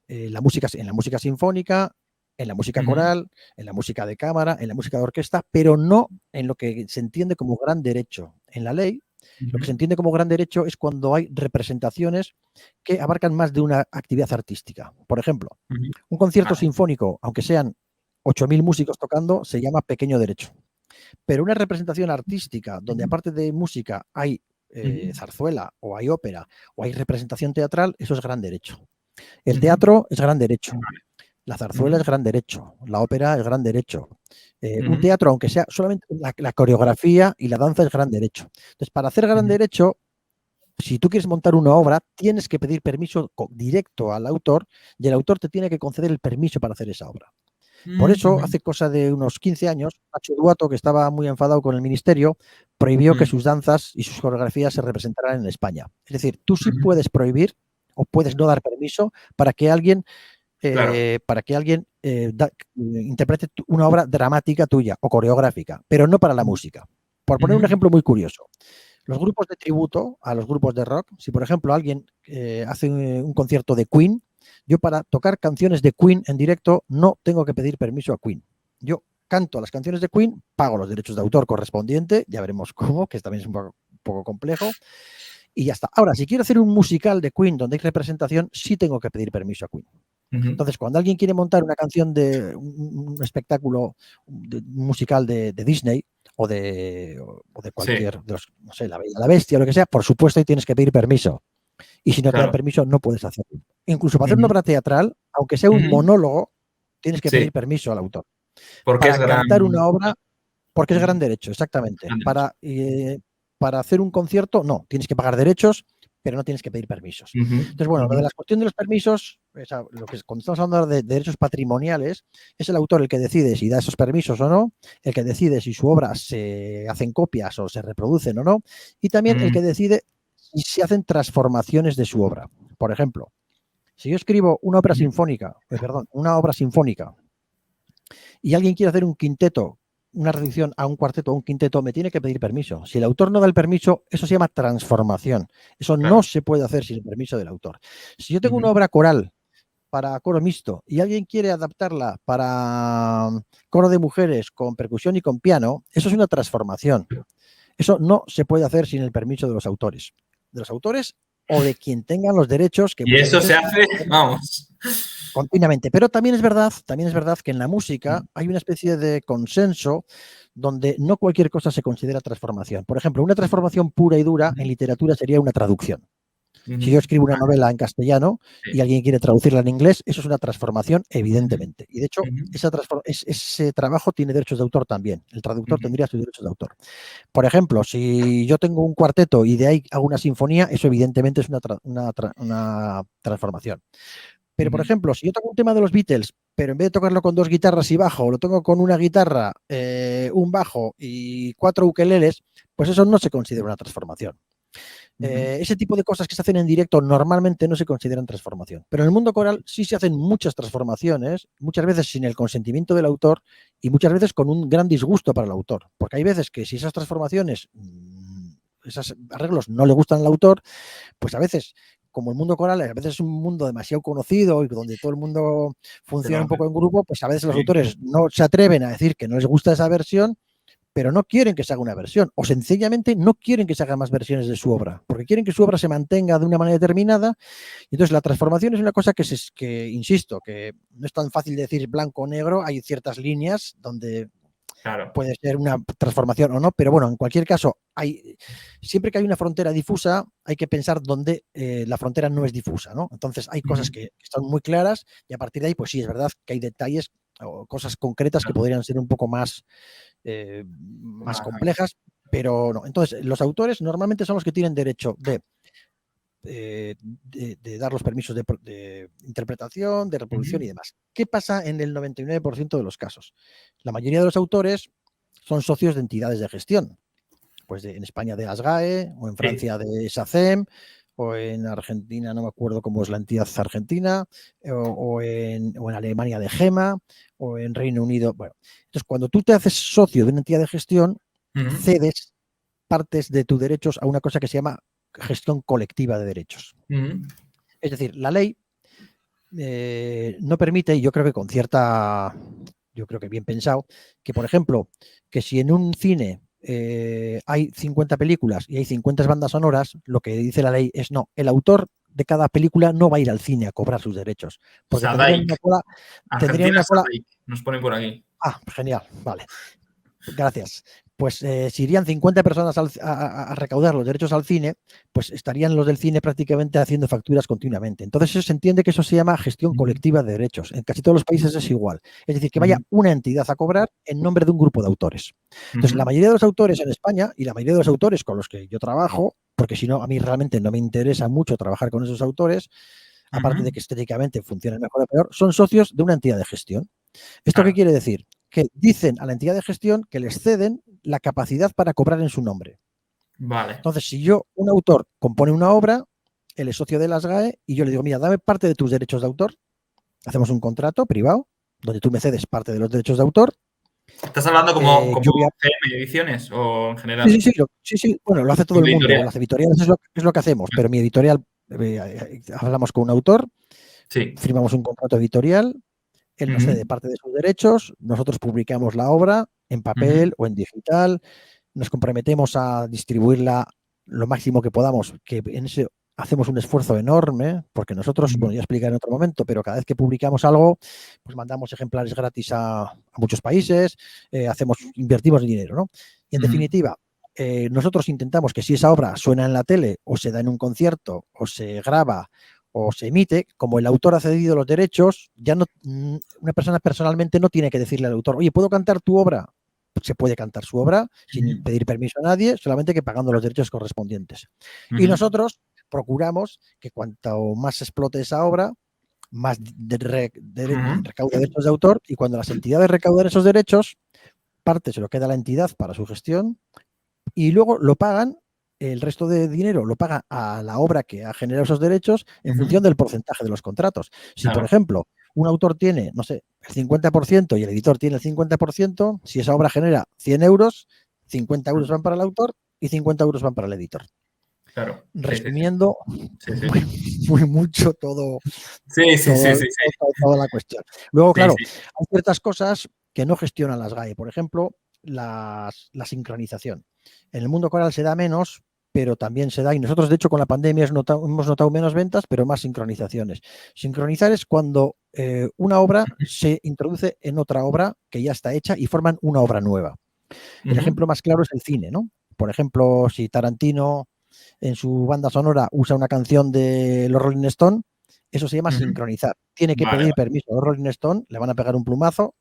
en la música sinfónica, en la música coral, en la música de cámara, en la música de orquesta, pero no en lo que se entiende como gran derecho. En la ley, lo que se entiende como gran derecho es cuando hay representaciones que abarcan más de una actividad artística. Por ejemplo, un concierto sinfónico, aunque sean 8.000 músicos tocando, se llama pequeño derecho. Pero una representación artística donde aparte de música hay zarzuela o hay ópera o hay representación teatral, eso es gran derecho. El teatro es gran derecho. La zarzuela es gran derecho, la ópera es gran derecho. Un teatro, aunque sea solamente la coreografía y la danza, es gran derecho. Entonces, para hacer gran derecho, si tú quieres montar una obra, tienes que pedir permiso directo al autor y el autor te tiene que conceder el permiso para hacer esa obra. Por eso, hace cosa de unos 15 años, Nacho Duato, que estaba muy enfadado con el ministerio, prohibió que sus danzas y sus coreografías se representaran en España. Es decir, tú sí puedes prohibir o puedes no dar permiso para que alguien interprete una obra dramática tuya o coreográfica, pero no para la música. Por poner un ejemplo muy curioso, los grupos de tributo a los grupos de rock, si por ejemplo alguien hace un concierto de Queen, yo para tocar canciones de Queen en directo no tengo que pedir permiso a Queen. Yo canto las canciones de Queen, pago los derechos de autor correspondientes, ya veremos cómo, que también es un poco complejo, y ya está. Ahora, si quiero hacer un musical de Queen donde hay representación, sí tengo que pedir permiso a Queen. Entonces, cuando alguien quiere montar una canción de un espectáculo musical de Disney o de cualquier, no sé, La Bella y la Bestia o lo que sea, por supuesto ahí tienes que pedir permiso. Y si no te dan permiso, no puedes hacerlo. Incluso para hacer una obra teatral, aunque sea un monólogo, tienes que pedir permiso al autor.
Porque
para cantar una obra, porque es gran derecho, exactamente.
Gran derecho.
Para hacer un concierto, no, tienes que pagar derechos, pero no tienes que pedir permisos. Entonces, bueno, lo de la cuestión de los permisos, cuando estamos hablando de derechos patrimoniales, es el autor el que decide si da esos permisos o no, el que decide si su obra se hacen copias o se reproducen o no, y también el que decide si se hacen transformaciones de su obra. Por ejemplo, si yo escribo una obra sinfónica, y alguien quiere hacer un quinteto, una reducción a un cuarteto o un quinteto, me tiene que pedir permiso. Si el autor no da el permiso, eso se llama transformación. Eso no se puede hacer sin el permiso del autor. Si yo tengo una obra coral para coro mixto y alguien quiere adaptarla para coro de mujeres con percusión y con piano, eso es una transformación. Eso no se puede hacer sin el permiso de los autores. De los autores o de quien tengan los derechos. Que
y eso se hace, vamos.
Continuamente. Pero también es verdad que en la música hay una especie de consenso donde no cualquier cosa se considera transformación. Por ejemplo, una transformación pura y dura en literatura sería una traducción. Si yo escribo una novela en castellano y alguien quiere traducirla en inglés, eso es una transformación, evidentemente. Y de hecho, ese trabajo tiene derechos de autor también. El traductor tendría sus derechos de autor. Por ejemplo, si yo tengo un cuarteto y de ahí hago una sinfonía, eso evidentemente es una transformación. Pero, por ejemplo, si yo toco un tema de los Beatles, pero en vez de tocarlo con 2 guitarras y bajo, lo toco con una guitarra, un bajo y 4 ukeleles, pues eso no se considera una transformación. Ese tipo de cosas que se hacen en directo normalmente no se consideran transformación. Pero en el mundo coral sí se hacen muchas transformaciones, muchas veces sin el consentimiento del autor y muchas veces con un gran disgusto para el autor. Porque hay veces que si esas transformaciones, esos arreglos no le gustan al autor, pues a veces, como el mundo coral a veces es un mundo demasiado conocido y donde todo el mundo funciona un poco en grupo, pues a veces los autores no se atreven a decir que no les gusta esa versión, pero no quieren que se haga una versión o sencillamente no quieren que se hagan más versiones de su obra, porque quieren que su obra se mantenga de una manera determinada. Entonces la transformación es una cosa que insisto, que no es tan fácil de decir blanco o negro, hay ciertas líneas donde puede ser una transformación o no, pero bueno, en cualquier caso, siempre que hay una frontera difusa, hay que pensar dónde la frontera no es difusa, ¿no? Entonces hay cosas que están muy claras y a partir de ahí, pues sí, es verdad que hay detalles o cosas concretas que podrían ser un poco más complejas, pero no. Entonces, los autores normalmente son los que tienen derecho de dar los permisos de interpretación, de reproducción y demás. ¿Qué pasa en el 99% de los casos? La mayoría de los autores son socios de entidades de gestión. Pues en España de ASGAE, o en Francia de SACEM, o en Argentina, no me acuerdo cómo es la entidad argentina, o en Alemania de GEMA, o en Reino Unido. Bueno, entonces cuando tú te haces socio de una entidad de gestión, cedes partes de tus derechos a una cosa que se llama gestión colectiva de derechos.
Ujú.
Es decir, la ley no permite, y yo creo que con cierta, yo creo que bien pensado, que por ejemplo, que si en un cine hay 50 películas y hay 50 bandas sonoras, lo que dice la ley es no, el autor de cada película no va a ir al cine a cobrar sus derechos, porque
Sadaic.
tendrían
Argentina
una cola.
Sadaic. Nos ponen por aquí.
Ah, genial, vale. Gracias. Pues si irían 50 personas a recaudar los derechos al cine, pues estarían los del cine prácticamente haciendo facturas continuamente. Entonces eso se entiende que eso se llama gestión
Ujú.
colectiva de derechos. En casi todos los países es igual. Es decir, que vaya
Ujú.
una entidad a cobrar en nombre de un grupo de autores. Entonces, la
Ujú.
mayoría de los autores en España y la mayoría de los autores con los que yo trabajo, porque si no, a mí realmente no me interesa mucho trabajar con esos autores, aparte de
Ujú.
que estéticamente funcionen mejor o peor, son socios de una entidad de gestión. ¿Esto qué
Claro.
quiere decir? Que dicen a la entidad de gestión que les ceden la capacidad para cobrar en su nombre.
Vale.
Entonces, si yo, un autor, compone una obra, él es socio de las GAE y yo le digo, mira, dame parte de tus derechos de autor, hacemos un contrato privado donde tú me cedes parte de los derechos de autor.
¿Estás hablando como
Yo voy a...
CM Ediciones o en
Sí, sí,
general?
sí, sí, sí, bueno, lo hace todo
Una
el mundo,
editorial.
las editoriales es lo que hacemos, pero mi editorial, hablamos con un autor,
Sí.
firmamos un contrato editorial, él nos cede
Ujú.
parte de sus derechos, nosotros publicamos la obra en
Ujú.
papel o en digital, nos comprometemos a distribuirla lo máximo que podamos, que en ese hacemos un esfuerzo enorme, porque nosotros, bueno,
Ujú.
ya explicaré en otro momento, pero cada vez que publicamos algo, pues mandamos ejemplares gratis a muchos países, invertimos dinero, ¿no? Y en
Ujú.
definitiva, nosotros intentamos que si esa obra suena en la tele o se da en un concierto o se graba o se emite, como el autor ha cedido los derechos, ya no, una persona personalmente no tiene que decirle al autor, oye, ¿puedo cantar tu obra? Se puede cantar su obra sin
Ujú.
pedir permiso a nadie, solamente que pagando los derechos correspondientes. Y
Ujú.
nosotros procuramos que cuanto más explote esa obra, más
Ujú.
recaude derechos de autor, y cuando las entidades recaudan esos derechos, parte se lo queda a la entidad para su gestión y luego lo pagan, el resto de dinero lo paga a la obra que ha generado esos derechos en
Ujú.
función del porcentaje de los contratos. Si, por
Claro.
ejemplo, un autor tiene, no sé, el 50% y el editor tiene el 50%, si esa obra genera 100 euros, 50 euros van para el autor y 50 euros van para el editor.
Claro. Sí, sí, sí.
Resumiendo
Sí, sí.
muy, muy mucho
Sí, sí, sí, sí, sí.
toda la cuestión. Luego,
Sí,
claro,
sí.
hay ciertas cosas que no gestionan las GAE. Por ejemplo, la sincronización. En el mundo coral se da menos, pero también se da, y nosotros de hecho con la pandemia hemos notado menos ventas, pero más sincronizaciones. Sincronizar es cuando una obra se introduce en otra obra que ya está hecha y forman una obra nueva. El
Ujú.
ejemplo más claro es el cine, ¿no? Por ejemplo, si Tarantino en su banda sonora usa una canción de los Rolling Stone, eso se llama
Ujú.
sincronizar. Tiene que
Vale,
pedir permiso a los Rolling Stone, le van a pegar un plumazo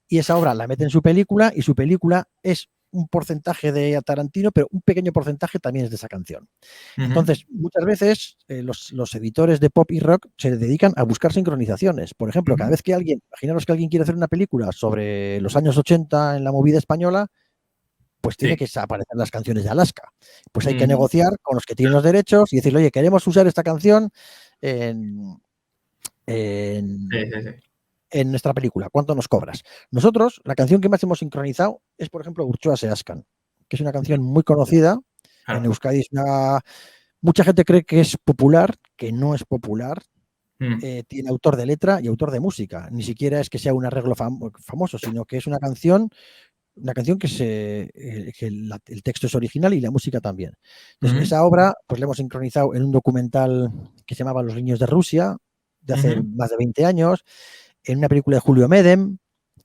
y esa obra la mete en su película y su película es un porcentaje de Tarantino, pero un pequeño porcentaje también es de esa canción.
vale. Ujú.
Entonces, muchas veces los editores de pop y rock se dedican a buscar sincronizaciones. Por ejemplo, cada
Ujú.
vez que imaginaros que alguien quiere hacer una película sobre los años 80 en la movida española, pues tiene
Sí.
que aparecer las canciones de Alaska. Pues hay que
Ujú.
negociar con los que tienen los derechos y decirle, oye, queremos usar esta canción en,
Sí,
en,
sí, sí.
en nuestra película. ¿Cuánto nos cobras? Nosotros, la canción que más hemos sincronizado es, por ejemplo, Urchoa Seascan, que es una canción muy conocida. En
Claro.
Euskadi mucha gente cree que es popular, que no es popular.
Mm.
Tiene autor de letra y autor de música. Ni siquiera es que sea un arreglo famoso, sino que es una canción que el texto es original y la música también. Entonces,
Ujú.
esa obra, pues la hemos sincronizado en un documental que se llamaba Los niños de Rusia, de hace
Ujú.
más de 20 años, en una película de Julio Medem,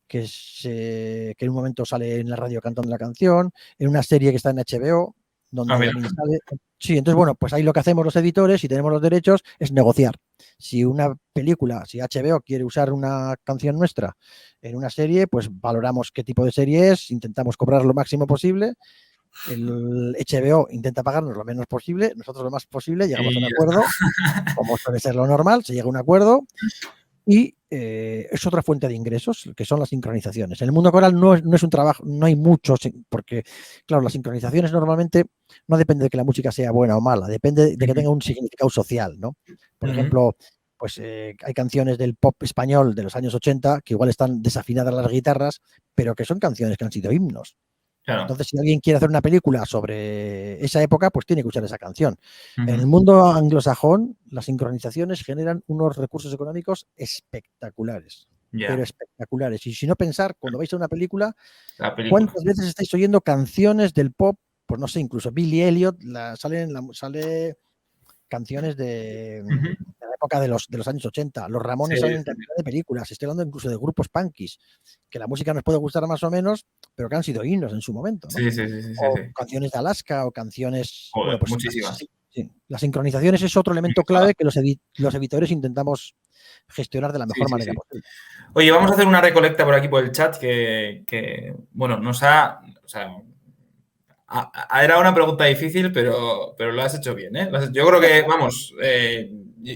que en un momento sale en la radio cantando la canción, en una serie que está en HBO,
Ah,
donde
mira.
también sale. Sí, entonces, bueno, pues ahí lo que hacemos los editores, si tenemos los derechos, es negociar. Si una película, si HBO quiere usar una canción nuestra en una serie, pues valoramos qué tipo de serie es, intentamos cobrar lo máximo posible, el HBO intenta pagarnos lo menos posible, nosotros lo más posible, llegamos a un
Y ya
acuerdo, como suele ser lo normal, se llega a un acuerdo y es otra fuente de ingresos, que son las sincronizaciones. En el mundo coral no es un trabajo, no hay muchos, porque, claro, las sincronizaciones normalmente no depende de que la música sea buena o mala, depende de que
Ujú.
tenga un significado social, ¿no? Por
Ujú.
ejemplo, pues hay canciones del pop español de los años 80 que igual están desafinadas las guitarras, pero que son canciones que han sido himnos.
Claro.
Entonces, si alguien quiere hacer una película sobre esa época, pues tiene que usar esa canción. En el
Ujú.
mundo anglosajón, las sincronizaciones generan unos recursos económicos espectaculares, pero
Ya.
espectaculares. Y si no pensar, cuando vais a una película,
La película.
¿cuántas veces estáis oyendo canciones del pop? Pues no sé, incluso Billy Elliot sale canciones
Ujú.
de la época de los años 80. Los
Sí,
Ramones salen en
sí,
cantidad de películas. Estoy hablando incluso de grupos punkis, que la música nos puede gustar más o menos, pero que han sido himnos en su momento, ¿no?
sí, sí, sí, sí, sí,
O
sí.
canciones de Alaska o canciones, bueno,
Joder,
pues
muchísimas.
sí, las sincronizaciones es otro elemento clave que los editores intentamos gestionar de la
Sí,
mejor
sí,
manera
sí.
posible.
Oye, vamos a hacer una recolecta por aquí por el chat bueno, o sea, era una pregunta difícil, pero lo has hecho bien, ¿eh? Yo creo que, vamos,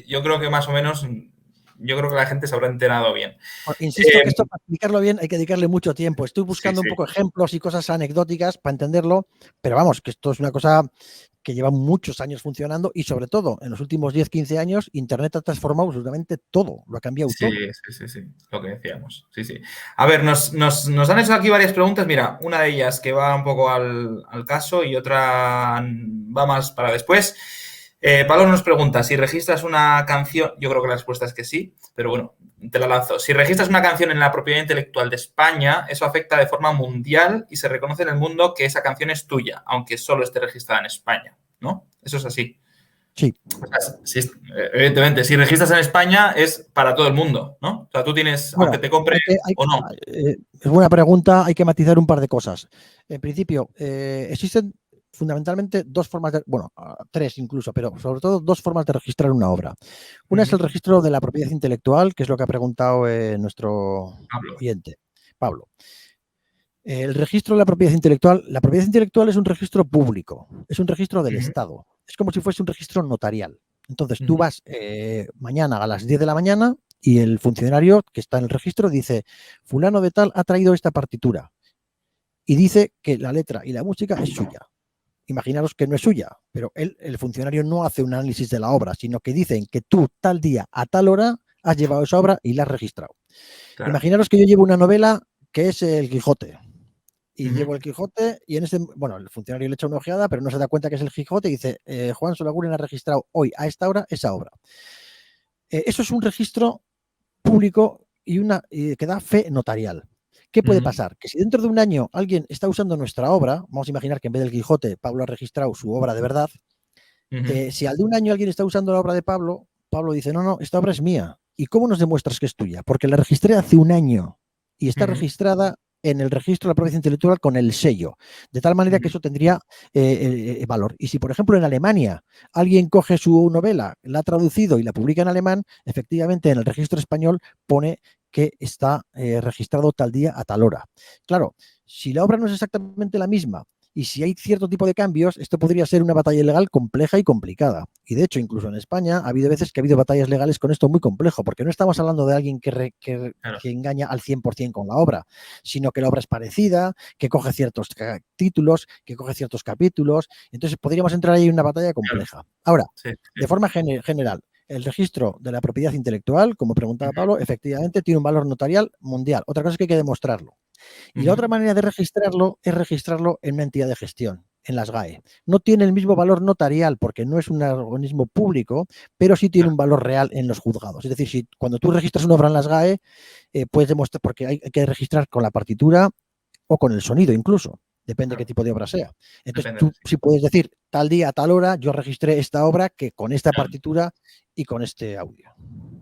yo creo que más o menos, yo creo que la gente se habrá enterado bien.
Bueno, insisto que
Eh,
esto para explicarlo bien hay que dedicarle mucho tiempo. Estoy
sí,
buscando un
sí.
poco ejemplos y cosas anecdóticas para entenderlo, pero vamos, que esto es una cosa que lleva muchos años funcionando y sobre todo en los últimos 10, 15 años Internet ha transformado absolutamente todo, lo ha cambiado
Sí,
todo.
sí, sí, sí, lo que decíamos. Sí, sí. A ver, nos han hecho aquí varias preguntas. Mira, una de ellas que va un poco al caso y otra va más para después. Pablo nos pregunta, si registras una canción, yo creo que la respuesta es que sí, pero bueno, te la lanzo. Si registras una canción en la propiedad intelectual de España, eso afecta de forma mundial y se reconoce en el mundo que esa canción es tuya, aunque solo esté registrada en España, ¿no? Eso es así.
Sí.
O sea, evidentemente, si registras en España es para todo el mundo, ¿no? O sea, tú tienes, aunque
Bueno,
te compre o no.
es buena pregunta, hay que matizar un par de cosas. En principio, existen fundamentalmente dos formas bueno, tres incluso, pero sobre todo dos formas de registrar una obra. Una es
Ujú.
el registro de la propiedad intelectual, que es lo que ha preguntado nuestro
Hablo.
oyente, Pablo. El registro de la propiedad intelectual es un registro público, es un registro del
Ujú,
Estado, es como si fuese un registro notarial. Entonces tú
ujú,
vas mañana a las 10 de la mañana y el funcionario que está en el registro dice, fulano de tal ha traído esta partitura y dice que la letra y la música es suya. Imaginaros que no es suya, pero el funcionario no hace un análisis de la obra, sino que dicen que tú tal día a tal hora has llevado esa obra y la has registrado.
claro.
Imaginaros que yo llevo una novela que es El Quijote y
Ujú,
llevo el Quijote y bueno, el funcionario le echa una ojeada, pero no se da cuenta que es el Quijote y dice, Juan Solaguren ha registrado hoy a esta hora esa obra. Eso es un registro público que da fe notarial. ¿Qué puede
ujú,
pasar? Que si dentro de un año alguien está usando nuestra obra, vamos a imaginar que en vez del Quijote, Pablo ha registrado su obra de verdad,
ujú,
si al de un año alguien está usando la obra de Pablo, Pablo dice, no, no, esta obra es mía. ¿Y cómo nos demuestras que es tuya? Porque la registré hace un año y está
ujú,
registrada en el registro de la propiedad intelectual con el sello, de tal manera que
ujú,
eso tendría valor. Y si, por ejemplo, en Alemania alguien coge su novela, la ha traducido y la publica en alemán, efectivamente en el registro español pone que está registrado tal día a tal hora. Claro, si la obra no es exactamente la misma, y si hay cierto tipo de cambios, esto podría ser una batalla legal compleja y complicada. Y de hecho, incluso en España ha habido veces que ha habido batallas legales con esto muy complejo, porque no estamos hablando de alguien
claro.
que engaña al 100% con la obra, sino que la obra es parecida, que coge ciertos títulos, que coge ciertos capítulos. Entonces podríamos entrar ahí en una batalla
Claro.
compleja. Ahora,
Sí,
de
sí.
forma general, el registro de la propiedad intelectual, como preguntaba
Ujú,
Pablo, efectivamente tiene un valor notarial mundial. Otra cosa es que hay que demostrarlo. Y la
ujú,
otra manera de registrarlo es registrarlo en una entidad de gestión, en las GAE. No tiene el mismo valor notarial porque no es un organismo público, pero sí tiene
claro,
un valor real en los juzgados. Es decir, si cuando tú registras una obra en las GAE, puedes demostrar, porque hay que registrar con la partitura o con el sonido incluso, depende qué
claro.
tipo de obra sea. Entonces
Depende.
tú
Sí,
sí puedes decir, tal día, a tal hora, yo registré esta obra que con esta
claro.
partitura y con este audio.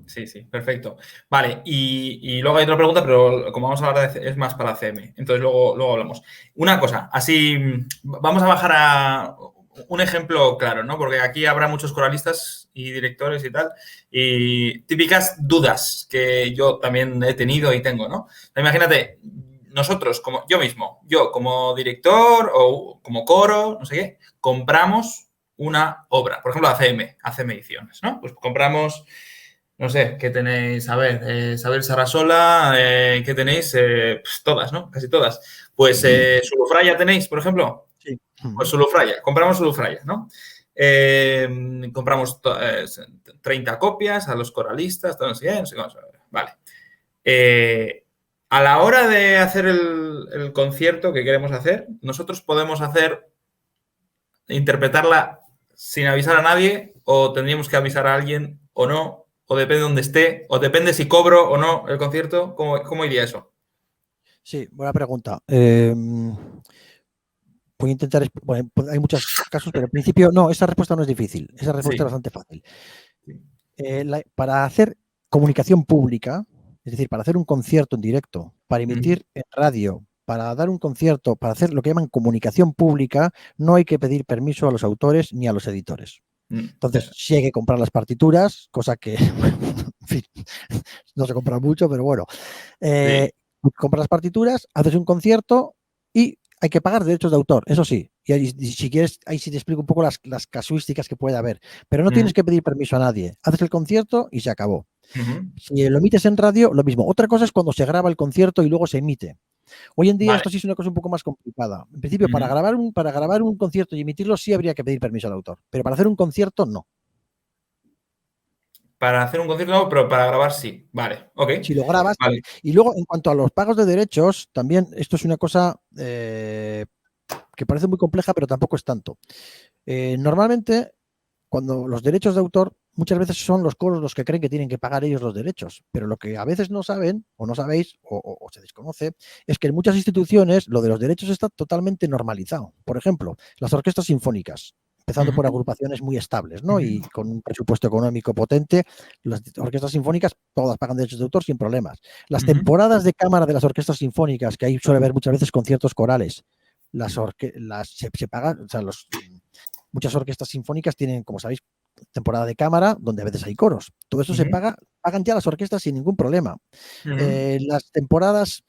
Sí, sí, perfecto. Vale, y luego hay otra pregunta, pero como vamos a hablar es más para CM. Entonces luego hablamos. Una cosa, así vamos a bajar a un ejemplo claro, ¿no? Porque aquí habrá muchos coralistas y directores y tal, y típicas dudas que yo también he tenido y tengo, ¿no? Imagínate, nosotros, como yo mismo, yo como director o como coro, no sé qué, compramos una obra, por ejemplo, ACM Ediciones, ¿no? Pues compramos, no sé, ¿qué tenéis? A ver, Isabel Sarasola, ¿qué tenéis? Pues todas, ¿no? Casi todas. Pues Sulufraya tenéis, por ejemplo.
Sí.
Pues Sulufraya, compramos Sulufraya, ¿no? Compramos 30 copias a los coralistas, todo, no sé qué, no sé cómo. Vale. a la hora de hacer el concierto que queremos hacer, nosotros podemos interpretarla sin avisar a nadie, o tendríamos que avisar a alguien o no, o depende de dónde esté, o depende si cobro o no el concierto. ¿Cómo iría eso?
Sí, buena pregunta. Voy a intentar, bueno, hay muchos casos, pero en principio no, esa respuesta no es difícil, esa respuesta es bastante fácil. Para hacer comunicación pública, es decir, para hacer un concierto en directo, para emitir en radio, para dar un concierto, para hacer lo que llaman comunicación pública, no hay que pedir permiso a los autores ni a los editores. Entonces, sí hay que comprar las partituras, cosa que, en fin, no se compra mucho, pero bueno. Compras las partituras, haces un concierto y hay que pagar derechos de autor, eso sí. Y si quieres, ahí sí te explico un poco las casuísticas que puede haber. Pero no tienes que pedir permiso a nadie. Haces el concierto y se acabó. Si lo emites en radio, lo mismo. Otra cosa es cuando se graba el concierto y luego se emite. Hoy en día esto sí es una cosa un poco más complicada. En principio, para grabar un concierto y emitirlo sí habría que pedir permiso al autor. Pero para hacer un concierto, no.
Para hacer un concierto no, pero para grabar sí. Vale, ok.
Si lo grabas. Vale. Y luego, en cuanto a los pagos de derechos, también esto es una cosa que parece muy compleja, pero tampoco es tanto. Normalmente, cuando los derechos de autor, muchas veces son los coros los que creen que tienen que pagar ellos los derechos. Pero lo que a veces no saben, o no sabéis, o se desconoce, es que en muchas instituciones lo de los derechos está totalmente normalizado. Por ejemplo, las orquestas sinfónicas, empezando por agrupaciones muy estables, ¿no? Y con un presupuesto económico potente, las orquestas sinfónicas todas pagan derechos de autor sin problemas. Las temporadas de cámara de las orquestas sinfónicas, que ahí suele haber muchas veces conciertos corales, se pagan, o sea, muchas orquestas sinfónicas tienen, como sabéis, temporada de cámara, donde a veces hay coros. Todo eso se pagan ya las orquestas sin ningún problema. Las temporadas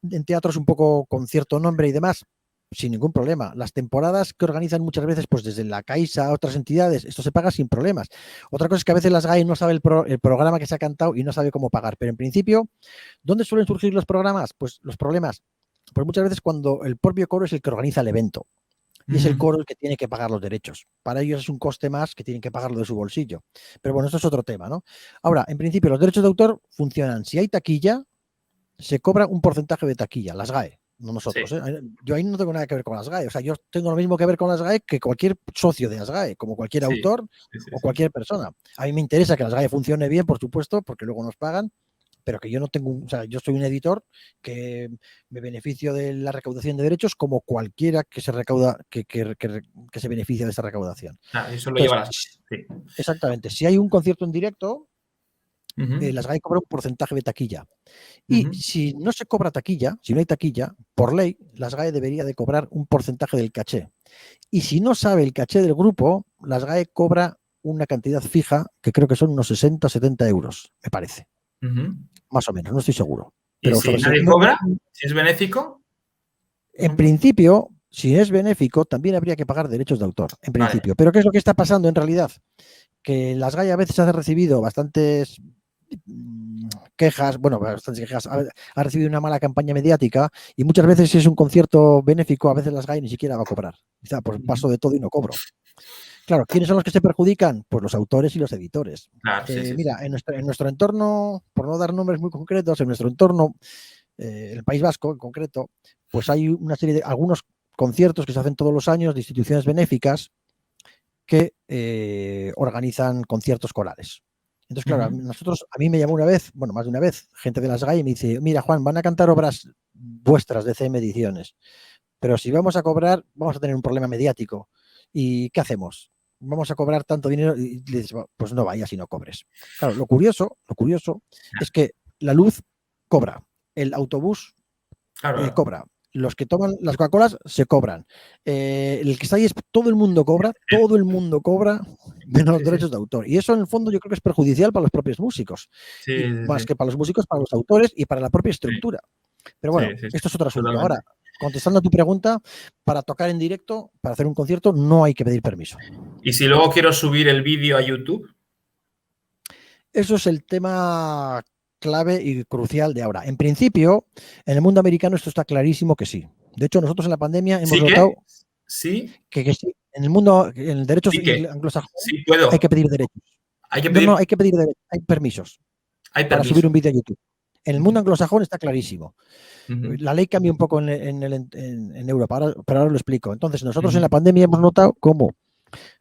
en teatros un poco con cierto nombre y demás, sin ningún problema. Las temporadas que organizan muchas veces, pues desde la Caixa a otras entidades, esto se paga sin problemas. Otra cosa es que a veces las GAE no sabe el programa que se ha cantado y no sabe cómo pagar. Pero en principio, ¿dónde suelen surgir los programas? Pues los problemas, pues muchas veces cuando el propio coro es el que organiza el evento. Y es el coro el que tiene que pagar los derechos. Para ellos es un coste más que tienen que pagarlo de su bolsillo. Pero bueno, esto es otro tema, ¿no? Ahora, en principio, los derechos de autor funcionan. Si hay taquilla, se cobra un porcentaje de taquilla, las GAE, no nosotros. Sí. Yo ahí no tengo nada que ver con las GAE. O sea, yo tengo lo mismo que ver con las GAE que cualquier socio de las GAE, como cualquier autor o cualquier persona. A mí me interesa que las GAE funcione bien, por supuesto, porque luego nos pagan, pero que yo no tengo, o sea, yo soy un editor que me beneficio de la recaudación de derechos como cualquiera que se recauda, que se beneficia de esa recaudación.
Eso lo lleva
sí. Exactamente. Si hay un concierto en directo, las GAE cobran un porcentaje de taquilla. Y si no se cobra taquilla, si no hay taquilla, por ley, las GAE debería de cobrar un porcentaje del caché. Y si no sabe el caché del grupo, las GAE cobra una cantidad fija, que creo que son unos 60 o 70 euros, me parece. Más o menos, no estoy seguro. Pero
¿y si nadie cobra? ¿Si es benéfico?
En principio, si es benéfico, también habría que pagar derechos de autor, en principio. Pero ¿qué es lo que está pasando en realidad? Que las GAE a veces han recibido bastantes quejas, bueno, bastantes quejas, ha recibido una mala campaña mediática y muchas veces si es un concierto benéfico, a veces las GAE ni siquiera va a cobrar. Quizá pues paso de todo y no cobro. Claro, ¿quiénes son los que se perjudican? Pues los autores y los editores.
Claro, sí.
Mira, en nuestro entorno, por no dar nombres muy concretos, en nuestro entorno, el País Vasco en concreto, pues hay una serie de algunos conciertos que se hacen todos los años de instituciones benéficas que organizan conciertos corales. Entonces, claro, a mí me llamó una vez, bueno, más de una vez, gente de las GAE y me dice, mira, Juan, van a cantar obras vuestras de CM Ediciones, pero si vamos a cobrar, vamos a tener un problema mediático. ¿Y qué hacemos? Vamos a cobrar tanto dinero y le dices, pues no vayas y no cobres. Claro, lo curioso es que la luz cobra, el autobús cobra, los que toman las Coca-Colas se cobran, el que está ahí es todo el mundo cobra menos los derechos de autor. Y eso en el fondo yo creo que es perjudicial para los propios músicos, más que para los músicos, para los autores y para la propia estructura. Pero bueno, esto es otro asunto. Totalmente. Ahora, contestando a tu pregunta, para tocar en directo, para hacer un concierto, no hay que pedir permiso.
¿Y si luego quiero subir el vídeo a YouTube?
Eso es el tema clave y crucial de ahora. En principio, en el mundo americano esto está clarísimo que sí. De hecho, nosotros en la pandemia hemos notado que sí. En el mundo, en el derecho anglosajón, hay que pedir derechos.
Hay que pedir...
No, hay que pedir derechos. Hay permisos para subir un vídeo a YouTube. En el mundo anglosajón está clarísimo.
Ujú.
La ley cambia un poco en Europa, pero ahora lo explico. Entonces, nosotros en
Ujú.
la pandemia hemos notado cómo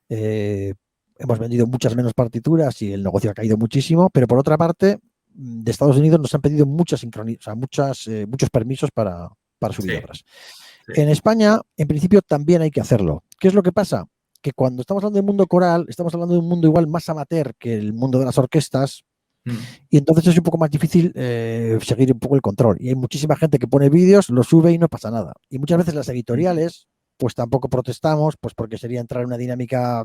hemos vendido muchas menos partituras y el negocio ha caído muchísimo, pero por otra parte, de Estados Unidos nos han pedido muchos permisos para subir
Sí,
obras.
sí.
En España, en principio, también hay que hacerlo. ¿Qué es lo que pasa? Que cuando estamos hablando del mundo coral, estamos hablando de un mundo igual más amateur que el mundo de las orquestas,
Mm.
y entonces es un poco más difícil seguir un poco el control. Y hay muchísima gente que pone vídeos, los sube y no pasa nada. Y muchas veces las editoriales, pues tampoco protestamos, pues porque sería entrar en una dinámica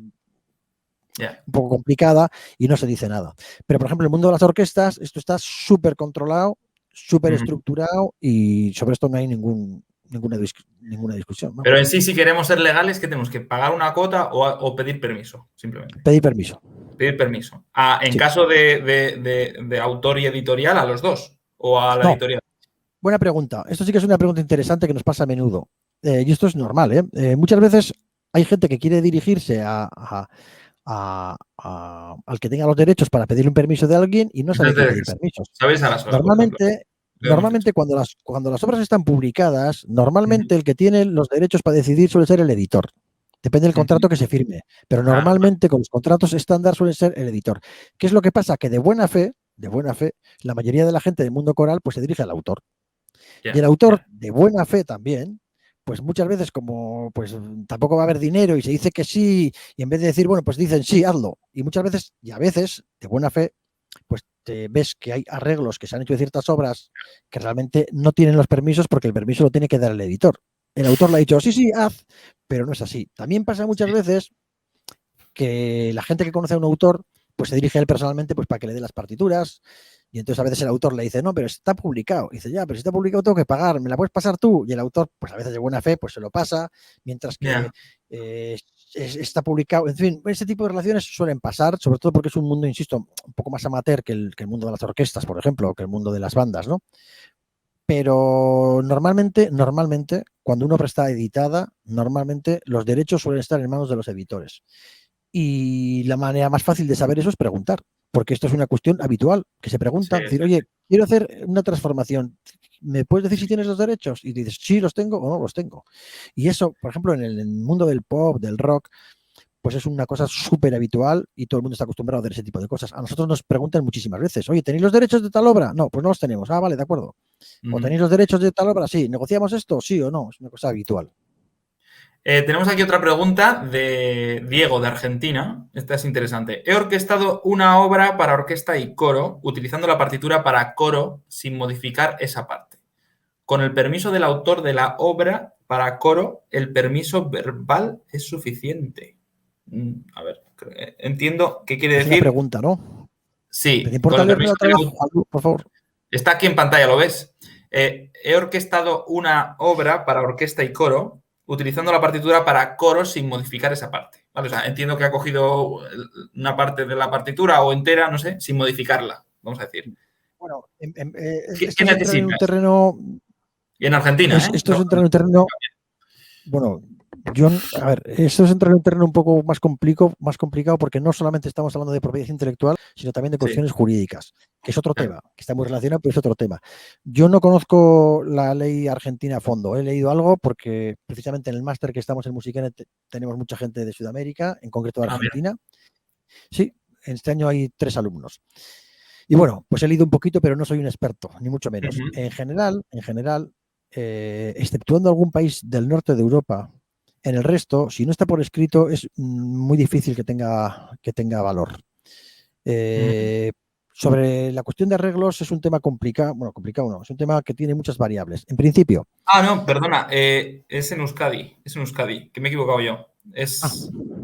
Ya.
un poco complicada y no se dice nada. Pero, por ejemplo, en el mundo de las orquestas, esto está súper controlado, súper
Ujú.
estructurado y sobre esto no hay ninguna discusión.
Pero
Vamos.
en sí, si queremos ser legales, ¿qué tenemos? ¿Que pagar una cuota o pedir permiso? Simplemente.
Pedir permiso.
Pedir permiso. En
Sí.
caso de autor y editorial, a los dos. O a la
No,
editorial.
buena pregunta. Esto sí que es una pregunta interesante que nos pasa a menudo. Y esto es normal, ¿eh? Muchas veces hay gente que quiere dirigirse al que tenga los derechos para pedir un permiso de alguien y no sabe quién pedir
Entonces,
permisos.
¿sabéis a la sola, por ejemplo?
Normalmente,
Lo hemos hecho.
normalmente cuando las obras están publicadas,
Ujú.
normalmente el que tiene los derechos para decidir suele ser el editor. Depende del
Ujú.
contrato que se firme, pero
Ah,
normalmente con los contratos estándar suele ser el editor. ¿Qué es lo que pasa? Que de buena fe, la mayoría de la gente del mundo coral pues se dirige al autor. Y el
ya,
autor,
ya.
de buena fe también, pues muchas veces como pues tampoco va a haber dinero y se dice que sí, y en vez de decir, bueno, pues dicen sí, hazlo. Y muchas veces, y a veces, de buena fe, pues te ves que hay arreglos que se han hecho de ciertas obras que realmente no tienen los permisos porque el permiso lo tiene que dar el editor. El autor le ha dicho, sí, sí, haz, pero no es así. También pasa muchas
Sí.
veces que la gente que conoce a un autor, pues se dirige a él personalmente pues para que le dé las partituras. Y entonces a veces el autor le dice, no, pero está publicado. Y dice, ya, pero si está publicado tengo que pagar, ¿me la puedes pasar tú? Y el autor, pues a veces de buena fe, pues se lo pasa, mientras que
Ya.
eh, está publicado. En fin, ese tipo de relaciones suelen pasar, sobre todo porque es un mundo, insisto, un poco más amateur que el mundo de las orquestas, por ejemplo, o que el mundo de las bandas, ¿no? Pero normalmente, cuando una obra está editada, normalmente los derechos suelen estar en manos de los editores. Y la manera más fácil de saber eso es preguntar, porque esto es una cuestión habitual, que se
Sí,
pregunta, decir,
sí,
oye,
sí.
quiero hacer una transformación, ¿me puedes decir si tienes los derechos? Y dices, sí, los tengo o no los tengo. Y eso, por ejemplo, en el mundo del pop, del rock, pues es una cosa súper habitual y todo el mundo está acostumbrado a hacer ese tipo de cosas. A nosotros nos preguntan muchísimas veces, oye, ¿tenéis los derechos de tal obra? No, pues no los tenemos. Ah, vale, de acuerdo. ¿O
Ujú.
tenéis los derechos de tal obra? Sí. ¿Negociamos esto? Sí o no. Es una cosa habitual.
Tenemos aquí otra pregunta de Diego, de Argentina. Esta es interesante. He orquestado una obra para orquesta y coro, utilizando la partitura para coro sin modificar esa parte. Con el permiso del autor de la obra para coro, ¿el permiso verbal es suficiente? A ver, entiendo qué quiere
Es una
decir.
pregunta, ¿no? ¿Te
Sí, con
importa
el
leérmela
permiso
otra
del
vez,
autor.
Juan, por favor?
Está aquí en pantalla, ¿lo ves? He orquestado una obra para orquesta y coro, utilizando la partitura para coro sin modificar esa parte. ¿Vale? O sea, entiendo que ha cogido una parte de la partitura o entera, no sé, sin modificarla, vamos a decir.
Bueno,
¿Qué
esto es entrar en un
necesitas?
terreno,
Y en Argentina, ¿eh?
esto es entrar en un terreno, bueno, a ver, esto es entrar en un terreno un poco más complicado porque no solamente estamos hablando de propiedad intelectual, sino también de
Sí,
cuestiones jurídicas, que es otro
claro.
tema, que está muy relacionado, pero es otro tema. Yo no conozco la ley argentina a fondo, he leído algo porque precisamente en el máster que estamos en Musicanet tenemos mucha gente de Sudamérica, en concreto de
Ah, mira.
Argentina. Sí, este año hay 3 alumnos. Y bueno, pues he leído un poquito, pero no soy un experto, ni mucho menos.
Ujú.
En general, exceptuando algún país del norte de Europa, en el resto, si no está por escrito, es muy difícil que tenga valor.
Mm.
Eh, sobre la cuestión de arreglos es un tema complicado, bueno, complicado no, es un tema que tiene muchas variables. En principio,
Ah, no, perdona, es en Euskadi, que me he equivocado yo.
ah,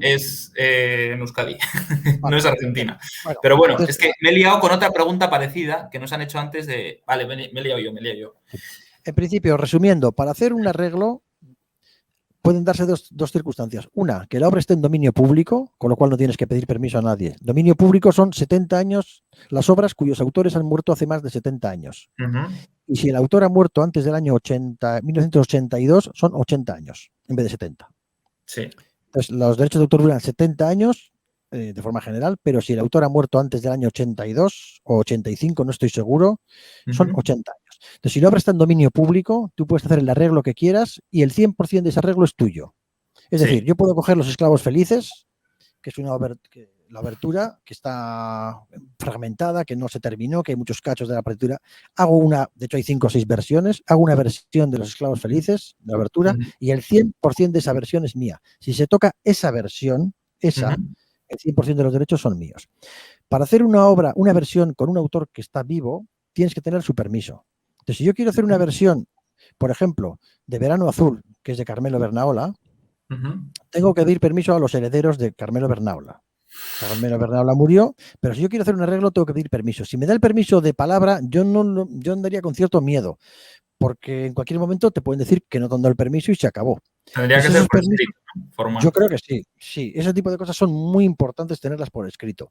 Es en Euskadi, no
vale,
es Argentina.
bueno,
Pero bueno, es
entonces,
que me he liado con otra pregunta parecida que nos han hecho antes de. Vale, me he liado yo, me he liado yo.
en principio, resumiendo, para hacer un arreglo pueden darse dos circunstancias. Una, que la obra esté en dominio público, con lo cual no tienes que pedir permiso a nadie. Dominio público son 70 años, las obras cuyos autores han muerto hace más de 70 años.
Ujú.
Y si el autor ha muerto antes del año 1982, son 80 años en vez de 70.
Sí.
Entonces, los derechos de autor duran 70 años de forma general, pero si el autor ha muerto antes del año 82 o 85, no estoy seguro, son 80 años. Entonces, si la obra está en dominio público, tú puedes hacer el arreglo que quieras y el 100% de ese arreglo es tuyo. Es decir, yo puedo coger Los Esclavos Felices, que es la abertura que está fragmentada, que no se terminó, que hay muchos cachos de la partitura. De hecho hay 5 o 6 versiones, hago una versión de Los Esclavos Felices, de la abertura, y el 100% de esa versión es mía. Si se toca esa versión, el 100% de los derechos son míos. Para hacer una obra, una versión con un autor que está vivo, tienes que tener su permiso. Entonces, si yo quiero hacer una versión, por ejemplo, de Verano Azul, que es de Carmelo Bernaola, tengo que pedir permiso a los herederos de Carmelo Bernaola. Carmelo Bernaola murió, pero si yo quiero hacer un arreglo tengo que pedir permiso. Si me da el permiso de palabra, yo andaría con cierto miedo, porque en cualquier momento te pueden decir que no te han dado el permiso y se acabó.
Tendría que ser por escrito, formal.
Yo creo que sí. Ese tipo de cosas son muy importantes tenerlas por escrito.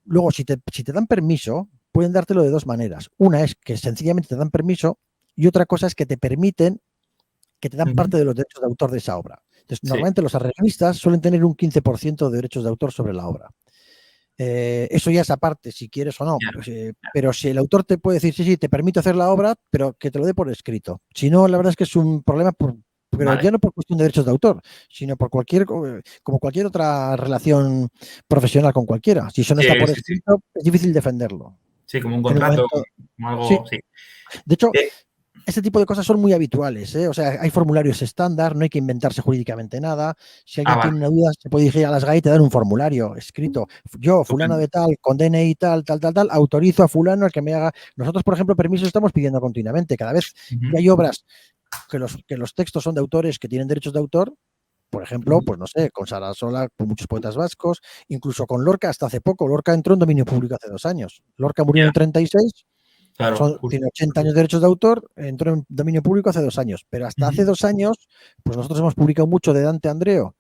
Luego, si te dan permiso, pueden dártelo de 2 maneras. Una es que sencillamente te dan permiso y otra cosa es que te permiten, que te dan parte de los derechos de autor de esa obra. Entonces, normalmente los arreglistas suelen tener un 15% de derechos de autor sobre la obra. Eso ya es aparte, si quieres o no. Pero si el autor te puede decir, sí, te permito hacer la obra, pero que te lo dé por escrito. Si no, la verdad es que es un problema, pero ya no por cuestión de derechos de autor, sino por como cualquier otra relación profesional con cualquiera. Si eso no está por escrito, es difícil defenderlo.
Sí, como un contrato, como algo, sí.
De hecho, este tipo de cosas son muy habituales, ¿eh? O sea, hay formularios estándar, no hay que inventarse jurídicamente nada. Si alguien tiene una duda, se puede dirigir a las GAE y te dan un formulario escrito. Yo, fulano de tal, con DNI tal, autorizo a fulano el que me haga. Nosotros, por ejemplo, permisos estamos pidiendo continuamente. Cada vez que hay obras que los textos son de autores que tienen derechos de autor, por ejemplo, pues no sé, con Sarasola, con muchos poetas vascos, incluso con Lorca hasta hace poco. Lorca entró en dominio público hace 2 años. Lorca murió en el 36.
Claro,
tiene 80 años de derechos de autor, entró en dominio público hace 2 años, pero hasta hace 2 años, pues nosotros hemos publicado mucho de Dante Andreo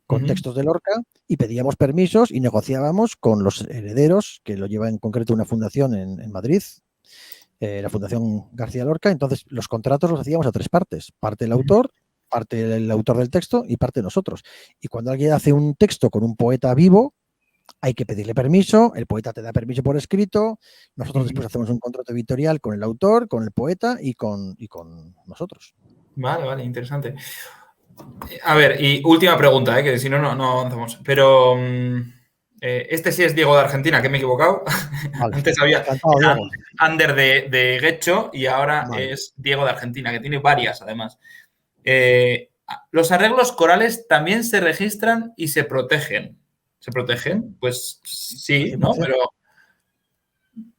con textos de Lorca y pedíamos permisos y negociábamos con los herederos, que lo lleva en concreto una fundación en Madrid, la Fundación García Lorca. Entonces los contratos los hacíamos a 3 partes, parte el autor, parte el autor del texto y parte nosotros. Y cuando alguien hace un texto con un poeta vivo, hay que pedirle permiso, el poeta te da permiso por escrito, nosotros después hacemos un contrato editorial con el autor, con el poeta y con nosotros.
Vale, interesante. A ver, y última pregunta, que si no avanzamos. Pero este sí es Diego de Argentina, que me he equivocado. Vale. Antes había Ander de Guecho y ahora es Diego de Argentina, que tiene varias además. ¿Los arreglos corales también se registran y se protegen? ¿Se protegen? Pues sí, ¿no? Pero...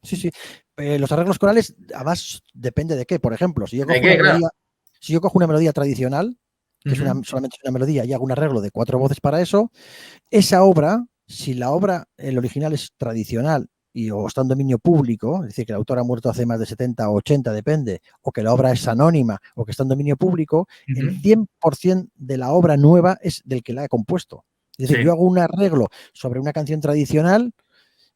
Sí. Los arreglos corales, además, depende de qué. Por ejemplo, si yo cojo una melodía tradicional, que es solamente una melodía, y hago un arreglo de 4 voces para eso, esa obra, si la obra, el original es tradicional o está en dominio público, es decir, que el autor ha muerto hace más de 70 o 80, depende, o que la obra es anónima o que está en dominio público, el 100% de la obra nueva es del que la ha compuesto. Es decir, yo hago un arreglo sobre una canción tradicional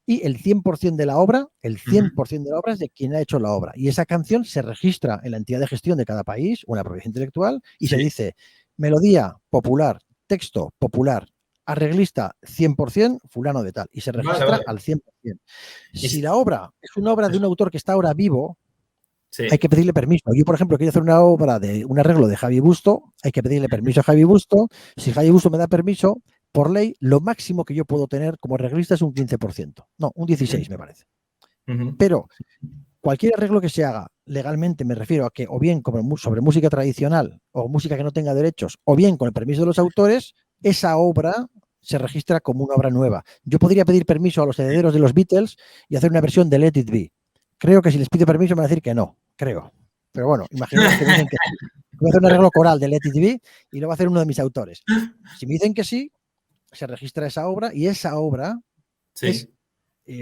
y el 100% de la obra, es de quien ha hecho la obra. Y esa canción se registra en la entidad de gestión de cada país o en la propiedad intelectual y se dice melodía popular, texto popular, arreglista 100%, fulano de tal. Y se registra al 100%. Si la obra es una obra de un autor que está ahora vivo, hay que pedirle permiso. Yo, por ejemplo, quiero hacer una obra de un arreglo de Javi Busto, hay que pedirle permiso a Javi Busto. Si Javi Busto me da permiso, por ley, lo máximo que yo puedo tener como arreglista es un 15%. No, un 16% me parece. Pero cualquier arreglo que se haga legalmente, me refiero a que o bien sobre música tradicional o música que no tenga derechos, o bien con el permiso de los autores, esa obra se registra como una obra nueva. Yo podría pedir permiso a los herederos de los Beatles y hacer una versión de Let It Be. Creo que si les pido permiso me van a decir que no, creo. Pero bueno, imaginemos que me dicen que sí. Voy a hacer un arreglo coral de Let It Be y lo va a hacer uno de mis autores. Si me dicen que sí, se registra esa obra y esa obra es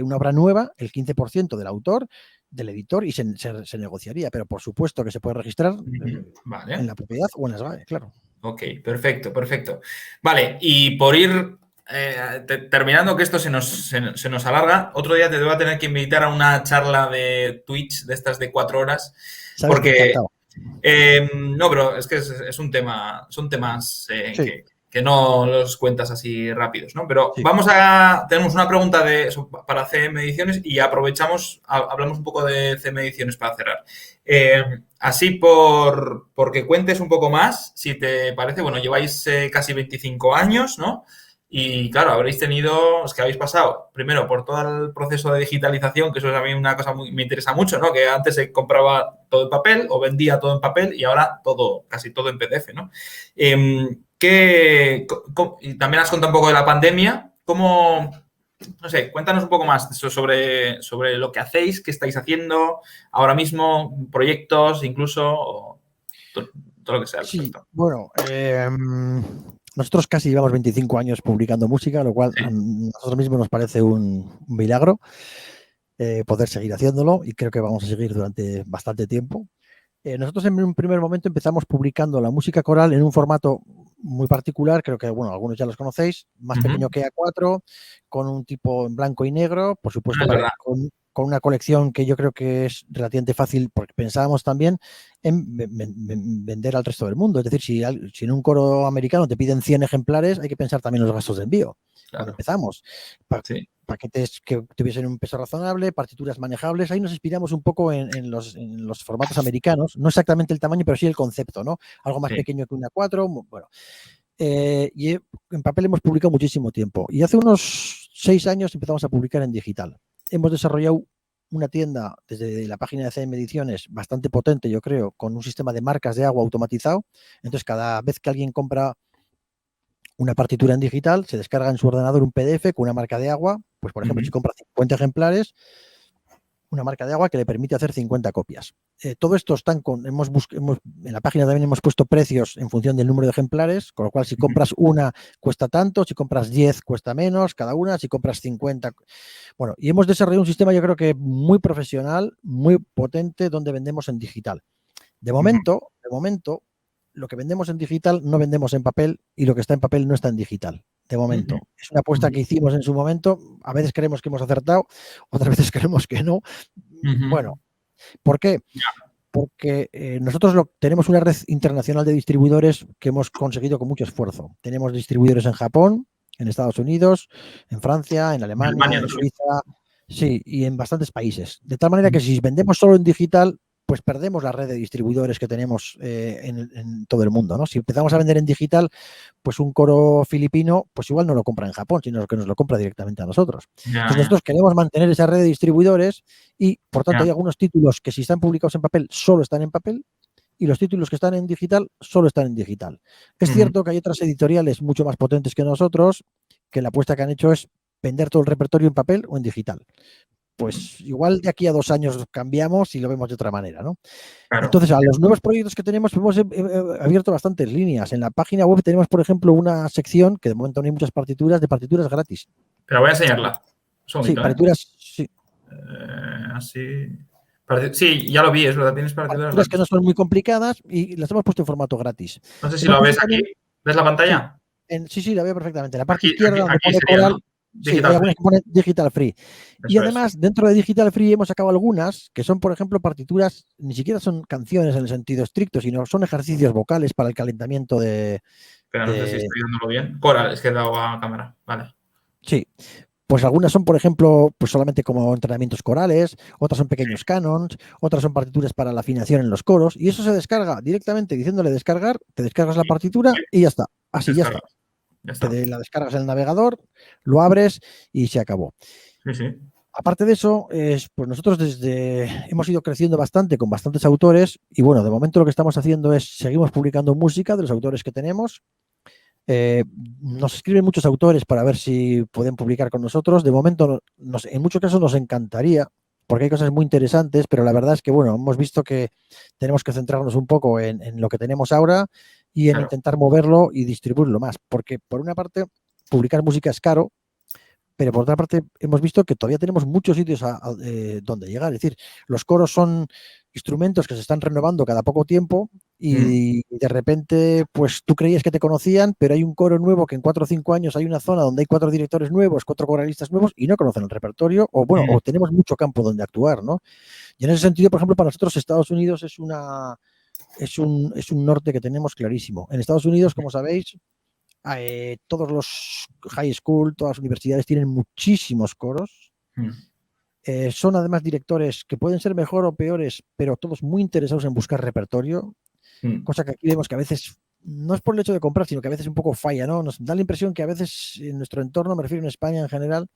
una obra nueva, el 15% del autor, del editor, y se negociaría, pero por supuesto que se puede registrar en la propiedad o en las GAE, claro.
Ok, perfecto. Vale, y por ir terminando, que esto se nos alarga, otro día te voy a tener que invitar a una charla de Twitch de estas de 4 horas, porque... no, pero es que es un tema, son temas que que no los cuentas así rápidos, ¿no? Pero
Sí.
tenemos una pregunta para CM Ediciones y aprovechamos, hablamos un poco de CM Ediciones para cerrar. Así porque cuentes un poco más, si te parece, bueno, lleváis casi 25 años, ¿no? Y claro, es que habéis pasado primero por todo el proceso de digitalización, que eso es a mí una cosa me interesa mucho, ¿no? Que antes se compraba todo en papel o vendía todo en papel y ahora casi todo en PDF, ¿no? Y también has contado un poco de la pandemia. No sé, cuéntanos un poco más sobre lo que hacéis, qué estáis haciendo ahora mismo, proyectos, incluso, todo lo que sea al
Sí,
respecto.
bueno, nosotros casi llevamos 25 años publicando música, lo cual
Sí.
a nosotros mismos nos parece un milagro poder seguir haciéndolo y creo que vamos a seguir durante bastante tiempo. Nosotros en un primer momento empezamos publicando la música coral en un formato muy particular, creo que bueno, algunos ya los conocéis, más pequeño que A4, con un tipo en blanco y negro, por supuesto,
Es verdad.
con una colección que yo creo que es relativamente fácil, porque pensábamos también en vender al resto del mundo. Es decir, si en un coro americano te piden 100 ejemplares, hay que pensar también en los gastos de envío. Cuando
Claro.
empezamos,
Sí.
paquetes que tuviesen un peso razonable, partituras manejables. Ahí nos inspiramos un poco en los formatos americanos, no exactamente el tamaño, pero sí el concepto, ¿no? Algo más
Sí.
pequeño que una 4. Bueno, en papel hemos publicado muchísimo tiempo y hace unos 6 años empezamos a publicar en digital. Hemos desarrollado una tienda desde la página de CM Ediciones bastante potente, yo creo, con un sistema de marcas de agua automatizado. Entonces, cada vez que alguien compra una partitura en digital, se descarga en su ordenador un PDF con una marca de agua. Pues, por ejemplo, si compra 50 ejemplares, una marca de agua que le permite hacer 50 copias. Todo esto están en la página también hemos puesto precios en función del número de ejemplares, con lo cual si compras una cuesta tanto, si compras 10 cuesta menos cada una, si compras 50. Bueno, y hemos desarrollado un sistema yo creo que muy profesional, muy potente, donde vendemos en digital. De momento, lo que vendemos en digital no vendemos en papel y lo que está en papel no está en digital. De momento. Es una apuesta que hicimos en su momento. A veces creemos que hemos acertado, otras veces creemos que no. Bueno, ¿por qué? Porque nosotros tenemos una red internacional de distribuidores que hemos conseguido con mucho esfuerzo. Tenemos distribuidores en Japón, en Estados Unidos, en Francia, en Alemania, en Suiza, sí, y en bastantes países. De tal manera que si vendemos solo en digital, pues perdemos la red de distribuidores que tenemos en todo el mundo, ¿no? Si empezamos a vender en digital, pues un coro filipino, pues igual no lo compra en Japón, sino que nos lo compra directamente a nosotros. Entonces nosotros queremos mantener esa red de distribuidores y, por tanto, hay algunos títulos que si están publicados en papel, solo están en papel, y los títulos que están en digital, solo están en digital. Es cierto que hay otras editoriales mucho más potentes que nosotros, que la apuesta que han hecho es vender todo el repertorio en papel o en digital. Pues igual de aquí a 2 años cambiamos y lo vemos de otra manera, ¿no?
Claro.
Entonces, a los nuevos proyectos que tenemos, hemos abierto bastantes líneas. En la página web tenemos, por ejemplo, una sección que de momento no hay muchas partituras, de partituras gratis.
Pero voy a enseñarla. Un segundito,
sí, partituras, sí.
Así. Sí, ya lo vi, es verdad, tienes partituras
Partituras que no son muy complicadas y las hemos puesto en formato gratis.
No sé si
Hemos
lo ves
puesto
aquí.
también,
¿Ves la
sí,
pantalla?
sí, la veo perfectamente. En la parte
Aquí
izquierda donde pone
sería,
coral,
¿no?
sí, hay
Digital
algunas
Free.
que pone Digital Free. Y
Eso es.
además, dentro de Digital Free hemos sacado algunas que son, por ejemplo, partituras, ni siquiera son canciones en el sentido estricto, sino son ejercicios vocales para el calentamiento de...
Pero no sé si estoy dándolo bien. Coral, es que he dado a cámara. Vale.
Sí, pues algunas son, por ejemplo, pues solamente como entrenamientos corales, otras son pequeños canons, otras son partituras para la afinación en los coros, y eso se descarga directamente diciéndole descargar, te descargas la partitura y ya está. Así ya está.
Ya está.
La descargas en el navegador, lo abres y se acabó.
Sí, sí.
Aparte de eso, pues nosotros hemos ido creciendo bastante con bastantes autores y bueno, de momento lo que estamos haciendo es seguimos publicando música de los autores que tenemos. Nos escriben muchos autores para ver si pueden publicar con nosotros. De momento, en muchos casos nos encantaría, porque hay cosas muy interesantes, pero la verdad es que, bueno, hemos visto que tenemos que centrarnos un poco en lo que tenemos ahora y en intentar moverlo y distribuirlo más, porque por una parte, publicar música es caro, pero por otra parte hemos visto que todavía tenemos muchos sitios donde llegar. Es decir, los coros son instrumentos que se están renovando cada poco tiempo y de repente pues tú creías que te conocían, pero hay un coro nuevo que en 4 o 5 años hay una zona donde hay 4 directores nuevos, 4 coralistas nuevos y no conocen el repertorio o bueno, o tenemos mucho campo donde actuar, ¿no? Y en ese sentido, por ejemplo, para nosotros Estados Unidos es un norte que tenemos clarísimo. En Estados Unidos, como sabéis, Todos los high school, todas las universidades tienen muchísimos coros. Son además directores que pueden ser mejor o peores, pero todos muy interesados en buscar repertorio, cosa que aquí vemos que a veces no es por el hecho de comprar, sino que a veces un poco falla, ¿no? Nos da la impresión que a veces en nuestro entorno, me refiero en España en general,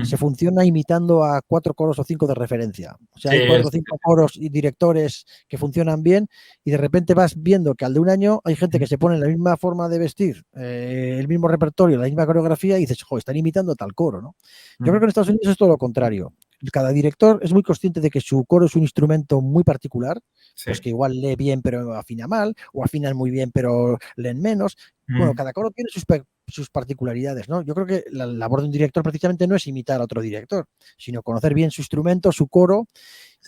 se funciona imitando a 4 coros o 5 de referencia. O sea,
Sí,
hay 4 o 5 coros y directores que funcionan bien y de repente vas viendo que al de un año hay gente que se pone la misma forma de vestir, el mismo repertorio, la misma coreografía y dices, jo, están imitando a tal coro, ¿no? Yo creo que en Estados Unidos es todo lo contrario. Cada director es muy consciente de que su coro es un instrumento muy particular, pues que igual lee bien pero afina mal, o afinan muy bien pero leen menos. Bueno, cada coro tiene sus particularidades, ¿no? Yo creo que la labor de un director precisamente no es imitar a otro director, sino conocer bien su instrumento, su coro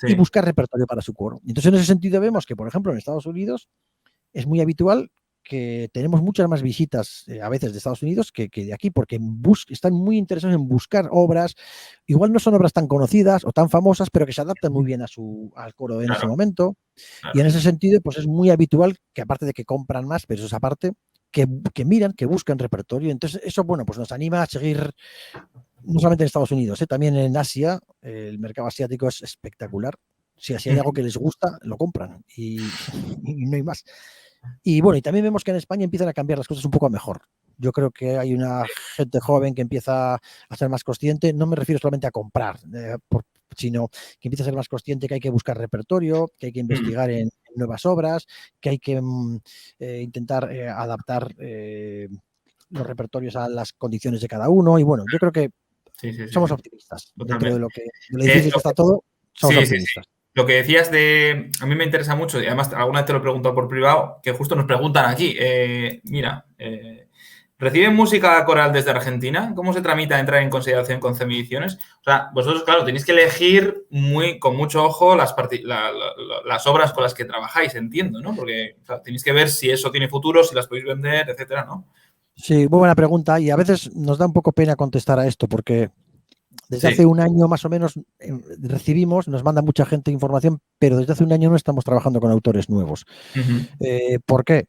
y buscar repertorio para su coro. Entonces, en ese sentido vemos que, por ejemplo, en Estados Unidos es muy habitual que tenemos muchas más visitas a veces de Estados Unidos que de aquí, porque están muy interesados en buscar obras, igual no son obras tan conocidas o tan famosas, pero que se adaptan muy bien al coro en ese momento. Y en ese sentido, pues es muy habitual que aparte de que compran más, pero eso es aparte, que miran, que buscan repertorio. Entonces, eso, bueno, pues nos anima a seguir, no solamente en Estados Unidos, también en Asia. El mercado asiático es espectacular. Si hay algo que les gusta, lo compran y no hay más. Y bueno, y también vemos que en España empiezan a cambiar las cosas un poco a mejor. Yo creo que hay una gente joven que empieza a ser más consciente. No me refiero solamente a comprar, sino que empieza a ser más consciente que hay que buscar repertorio, que hay que investigar en nuevas obras, que hay que intentar adaptar los repertorios a las condiciones de cada uno. Y bueno, yo creo que somos optimistas. Dentro de lo difícil que está todo, somos optimistas.
Lo que decías a mí me interesa mucho, y además alguna vez te lo he preguntado por privado, que justo nos preguntan aquí, ¿reciben música coral desde Argentina? ¿Cómo se tramita entrar en consideración con Semiediciones? O sea, vosotros, claro, tenéis que elegir con mucho ojo las obras con las que trabajáis, entiendo, ¿no? Porque tenéis que ver si eso tiene futuro, si las podéis vender, etcétera, ¿no?
Sí, muy buena pregunta y a veces nos da un poco pena contestar a esto porque desde hace un año más o menos nos manda mucha gente información, pero desde hace un año no estamos trabajando con autores nuevos. ¿Por qué?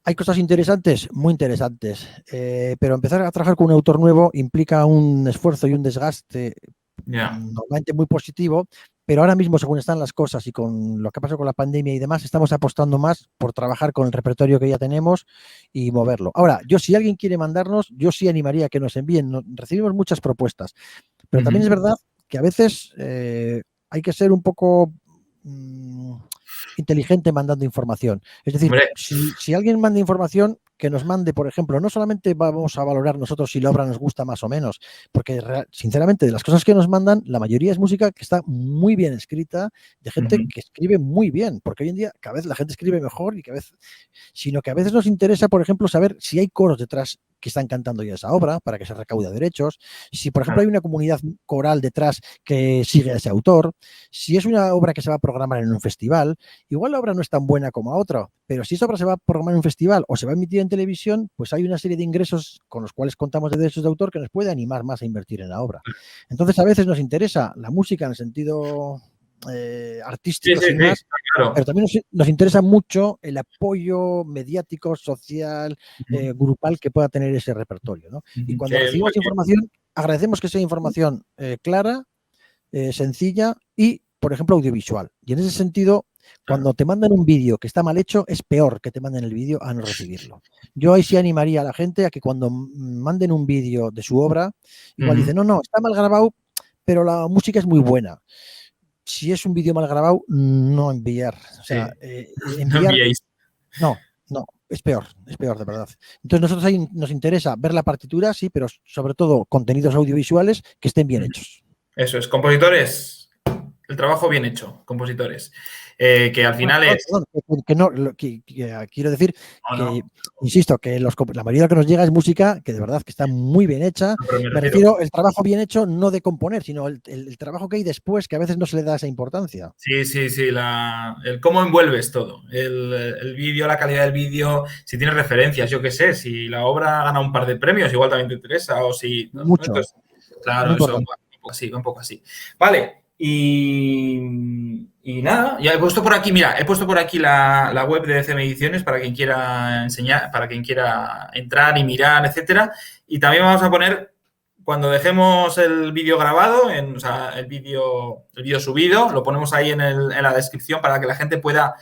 Hay cosas interesantes, muy interesantes, pero empezar a trabajar con un autor nuevo implica un esfuerzo y un desgaste normalmente muy positivo, pero ahora mismo, según están las cosas y con lo que ha pasado con la pandemia y demás, estamos apostando más por trabajar con el repertorio que ya tenemos y moverlo. Ahora, si alguien quiere mandarnos, yo sí animaría a que nos envíen. Recibimos muchas propuestas, pero también es verdad que a veces hay que ser un poco inteligente mandando información. Es decir, si alguien manda información, que nos mande, por ejemplo, no solamente vamos a valorar nosotros si la obra nos gusta más o menos, porque sinceramente de las cosas que nos mandan, la mayoría es música que está muy bien escrita, de gente que escribe muy bien, porque hoy en día cada vez la gente escribe mejor sino que a veces nos interesa, por ejemplo, saber si hay coros detrás que están cantando ya esa obra para que se recaude derechos, si por ejemplo hay una comunidad coral detrás que sigue a ese autor, si es una obra que se va a programar en un festival, igual la obra no es tan buena como a otra, pero si esa obra se va a programar en un festival o se va a emitir en televisión, pues hay una serie de ingresos con los cuales contamos de derechos de autor que nos puede animar más a invertir en la obra. Entonces a veces nos interesa la música en el sentido artístico, sin más, claro. Pero también nos interesa mucho el apoyo mediático, social, grupal que pueda tener ese repertorio, ¿no? Y cuando recibimos información, agradecemos que sea información clara, sencilla y, por ejemplo, audiovisual. Y en ese sentido, cuando te mandan un vídeo que está mal hecho, es peor que te manden el vídeo a no recibirlo. Yo ahí sí animaría a la gente a que cuando manden un vídeo de su obra, igual dicen, no, está mal grabado, pero la música es muy buena. Si es un vídeo mal grabado, no enviar. O sea, enviar. No, es peor de verdad. Entonces, nosotros ahí nos interesa ver la partitura, sí, pero sobre todo contenidos audiovisuales que estén bien hechos.
Eso es, compositores, el trabajo bien hecho, compositores. Que al final
quiero decir que, insisto, que la mayoría de lo que nos llega es música que de verdad que está muy bien hecha. Me refiero al trabajo bien hecho, no de componer, sino el trabajo que hay después, que a veces no se le da esa importancia.
Sí, el cómo envuelves todo, el vídeo, la calidad del vídeo, si tienes referencias, yo qué sé, si la obra gana un par de premios, igual también te interesa, o si...
Mucho.
Entonces, claro, eso un poco así. Vale, y y nada, ya he puesto por aquí, mira, he puesto por aquí la web de CM Ediciones para quien quiera enseñar, para quien quiera entrar y mirar, etcétera. Y también vamos a poner, cuando dejemos el vídeo grabado, o sea, el vídeo subido, lo ponemos ahí en la descripción para que la gente pueda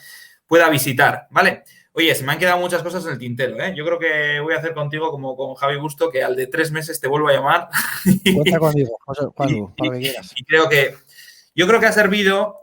visitar, ¿vale? Oye, se me han quedado muchas cosas en el tintero, ¿eh? Yo creo que voy a hacer contigo como con Javi Busto, que al de 3 meses te vuelvo a llamar.
Cuenta conmigo, José Juan, para lo que quieras.
Y yo creo que ha servido,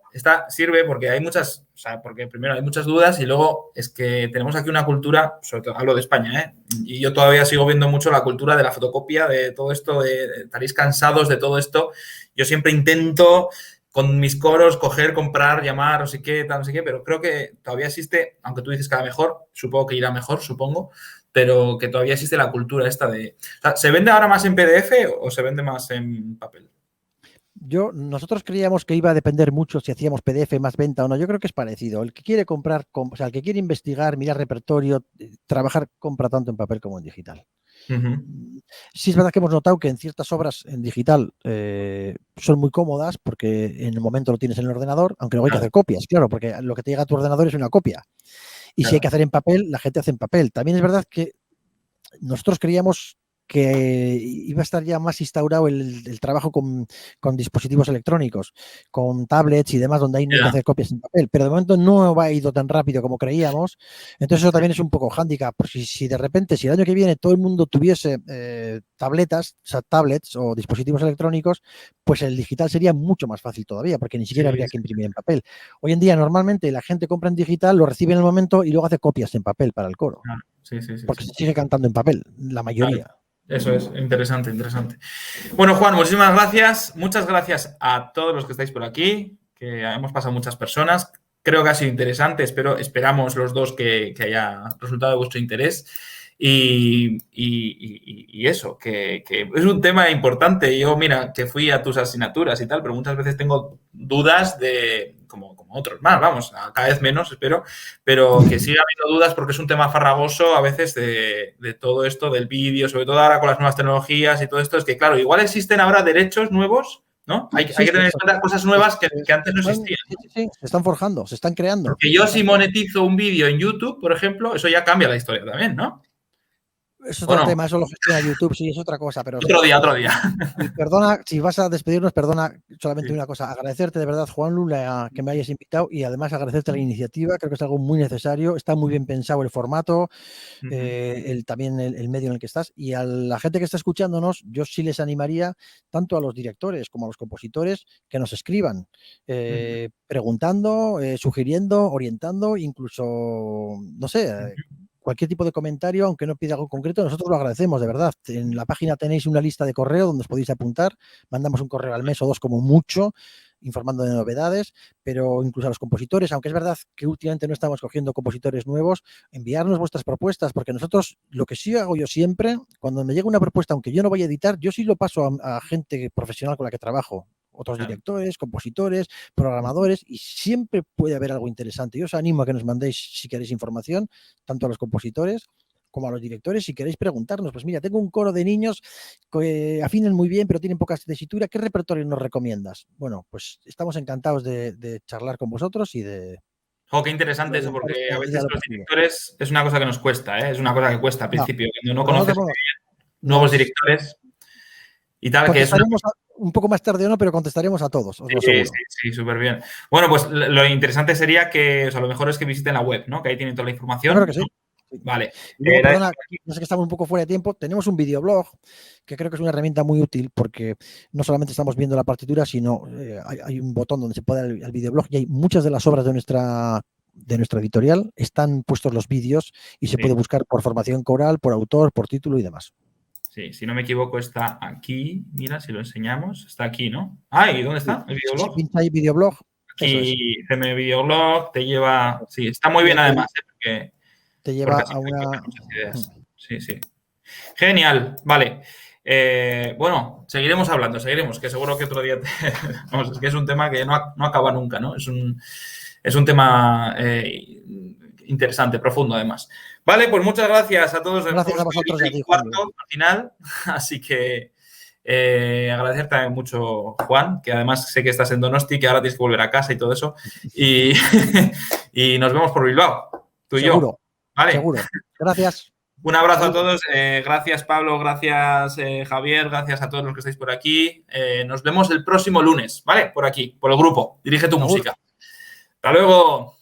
sirve porque hay muchas, o sea, porque primero hay muchas dudas y luego es que tenemos aquí una cultura, sobre todo hablo de España, ¿eh? Y yo todavía sigo viendo mucho la cultura de la fotocopia, de todo esto, estaréis cansados de todo esto. Yo siempre intento con mis coros coger, comprar, llamar, no sé qué, tal, no sé qué, pero creo que todavía existe, aunque tú dices que va mejor, supongo que irá mejor, supongo, pero que todavía existe la cultura esta de... O sea, ¿se vende ahora más en PDF o se vende más en papel?
Nosotros creíamos que iba a depender mucho si hacíamos PDF más venta o no. Yo creo que es parecido. El que quiere comprar, o sea, el que quiere investigar, mirar repertorio, trabajar, compra tanto en papel como en digital. Sí es verdad que hemos notado que en ciertas obras en digital son muy cómodas porque en el momento lo tienes en el ordenador, aunque luego hay que hacer copias, claro, porque lo que te llega a tu ordenador es una copia. Y si hay que hacer en papel, la gente hace en papel. También es verdad que nosotros creíamos que iba a estar ya más instaurado el trabajo con dispositivos electrónicos, con tablets y demás, donde hay que hacer copias en papel, pero de momento no ha ido tan rápido como creíamos. Entonces eso también es un poco hándicap, porque si de repente, si el año que viene todo el mundo tuviese tablets o dispositivos electrónicos, pues el digital sería mucho más fácil todavía, porque ni siquiera habría que imprimir en papel. Hoy en día normalmente la gente compra en digital, lo recibe en el momento y luego hace copias en papel para el coro. Porque se sigue cantando en papel, la mayoría.
Claro. Eso es, interesante, interesante. Bueno, Juan, muchísimas gracias. Muchas gracias a todos los que estáis por aquí, que hemos pasado muchas personas. Creo que ha sido interesante, esperamos los dos que haya resultado de vuestro interés. Y eso, que es un tema importante. Yo, mira, que fui a tus asignaturas y tal, pero muchas veces tengo dudas de, como otros más, vamos, cada vez menos, espero, pero que siga habiendo dudas porque es un tema farragoso a veces de todo esto del vídeo, sobre todo ahora con las nuevas tecnologías y todo esto. Es que, claro, igual existen ahora derechos nuevos, ¿no? Hay que tener en cuenta cosas nuevas que antes no existían.
Sí, se están forjando, se están creando.
Porque yo si monetizo un vídeo en YouTube, por ejemplo, eso ya cambia la historia también, ¿no?
Es otro tema, eso lo gestiona YouTube, sí, es otra cosa. Pero
otro día.
Y perdona, si vas a despedirnos, perdona solamente una cosa. Agradecerte de verdad, Juan Lula, que me hayas invitado y además agradecerte la iniciativa. Creo que es algo muy necesario. Está muy bien pensado el formato, también el medio en el que estás. Y a la gente que está escuchándonos, yo sí les animaría, tanto a los directores como a los compositores, que nos escriban, preguntando, sugiriendo, orientando, incluso, no sé, cualquier tipo de comentario, aunque no pida algo concreto, nosotros lo agradecemos, de verdad. En la página tenéis una lista de correo donde os podéis apuntar. Mandamos un correo al mes o dos como mucho, informando de novedades, pero incluso a los compositores, aunque es verdad que últimamente no estamos cogiendo compositores nuevos, enviarnos vuestras propuestas, porque nosotros, lo que sí hago yo siempre, cuando me llega una propuesta, aunque yo no vaya a editar, yo sí lo paso a gente profesional con la que trabajo. Otros directores, compositores, programadores, y siempre puede haber algo interesante. Yo os animo a que nos mandéis, si queréis, información, tanto a los compositores como a los directores, si queréis preguntarnos, pues mira, tengo un coro de niños que afinan muy bien, pero tienen poca tesitura, ¿qué repertorio nos recomiendas? Bueno, pues estamos encantados de charlar con vosotros y de...
Qué interesante eso, porque a veces los directores es una cosa que nos cuesta, ¿eh? Es una cosa que cuesta al principio, cuando no conoces nuevos directores y tal, que es
un poco más tarde o no, pero contestaremos a todos, os lo aseguro.
Sí, súper bien. Bueno, pues lo interesante sería que, o sea, lo mejor es que visiten la web, ¿no? Que ahí tienen toda la información.
Claro que sí.
Vale.
Luego, perdona, no sé que estamos un poco fuera de tiempo. Tenemos un videoblog que creo que es una herramienta muy útil porque no solamente estamos viendo la partitura, sino hay un botón donde se puede ir al videoblog y hay muchas de las obras de nuestra editorial. Están puestos los vídeos y se puede buscar por formación coral, por autor, por título y demás.
Sí, si no me equivoco, está aquí. Mira, si lo enseñamos, está aquí, ¿no? Ah, ¿y dónde está el videoblog?
Sí, pincha ahí videoblog.
Aquí, CM Videoblog, te lleva... Sí, está muy bien además, porque...
Te lleva a una...
Sí. Genial, vale. Bueno, seguiremos hablando, que seguro que otro día... Vamos, es que es un tema que no acaba nunca, ¿no? Es un tema interesante, profundo además. Vale, pues muchas gracias a todos.
Gracias a vosotros y a ti,
Juan. Al final, así que Agradecerte también mucho, Juan, que además sé que estás en Donosti, que ahora tienes que volver a casa y todo eso. Y, y nos vemos por Bilbao, tú y
Seguro,
yo. ¿Vale?
seguro. Gracias.
Un abrazo a
Saludos.
todos. Gracias, Pablo. Gracias, Javier. Gracias a todos los que estáis por aquí. Nos vemos el próximo lunes, ¿vale? Por aquí, por el grupo. Dirige tu
Seguro.
música. Hasta luego.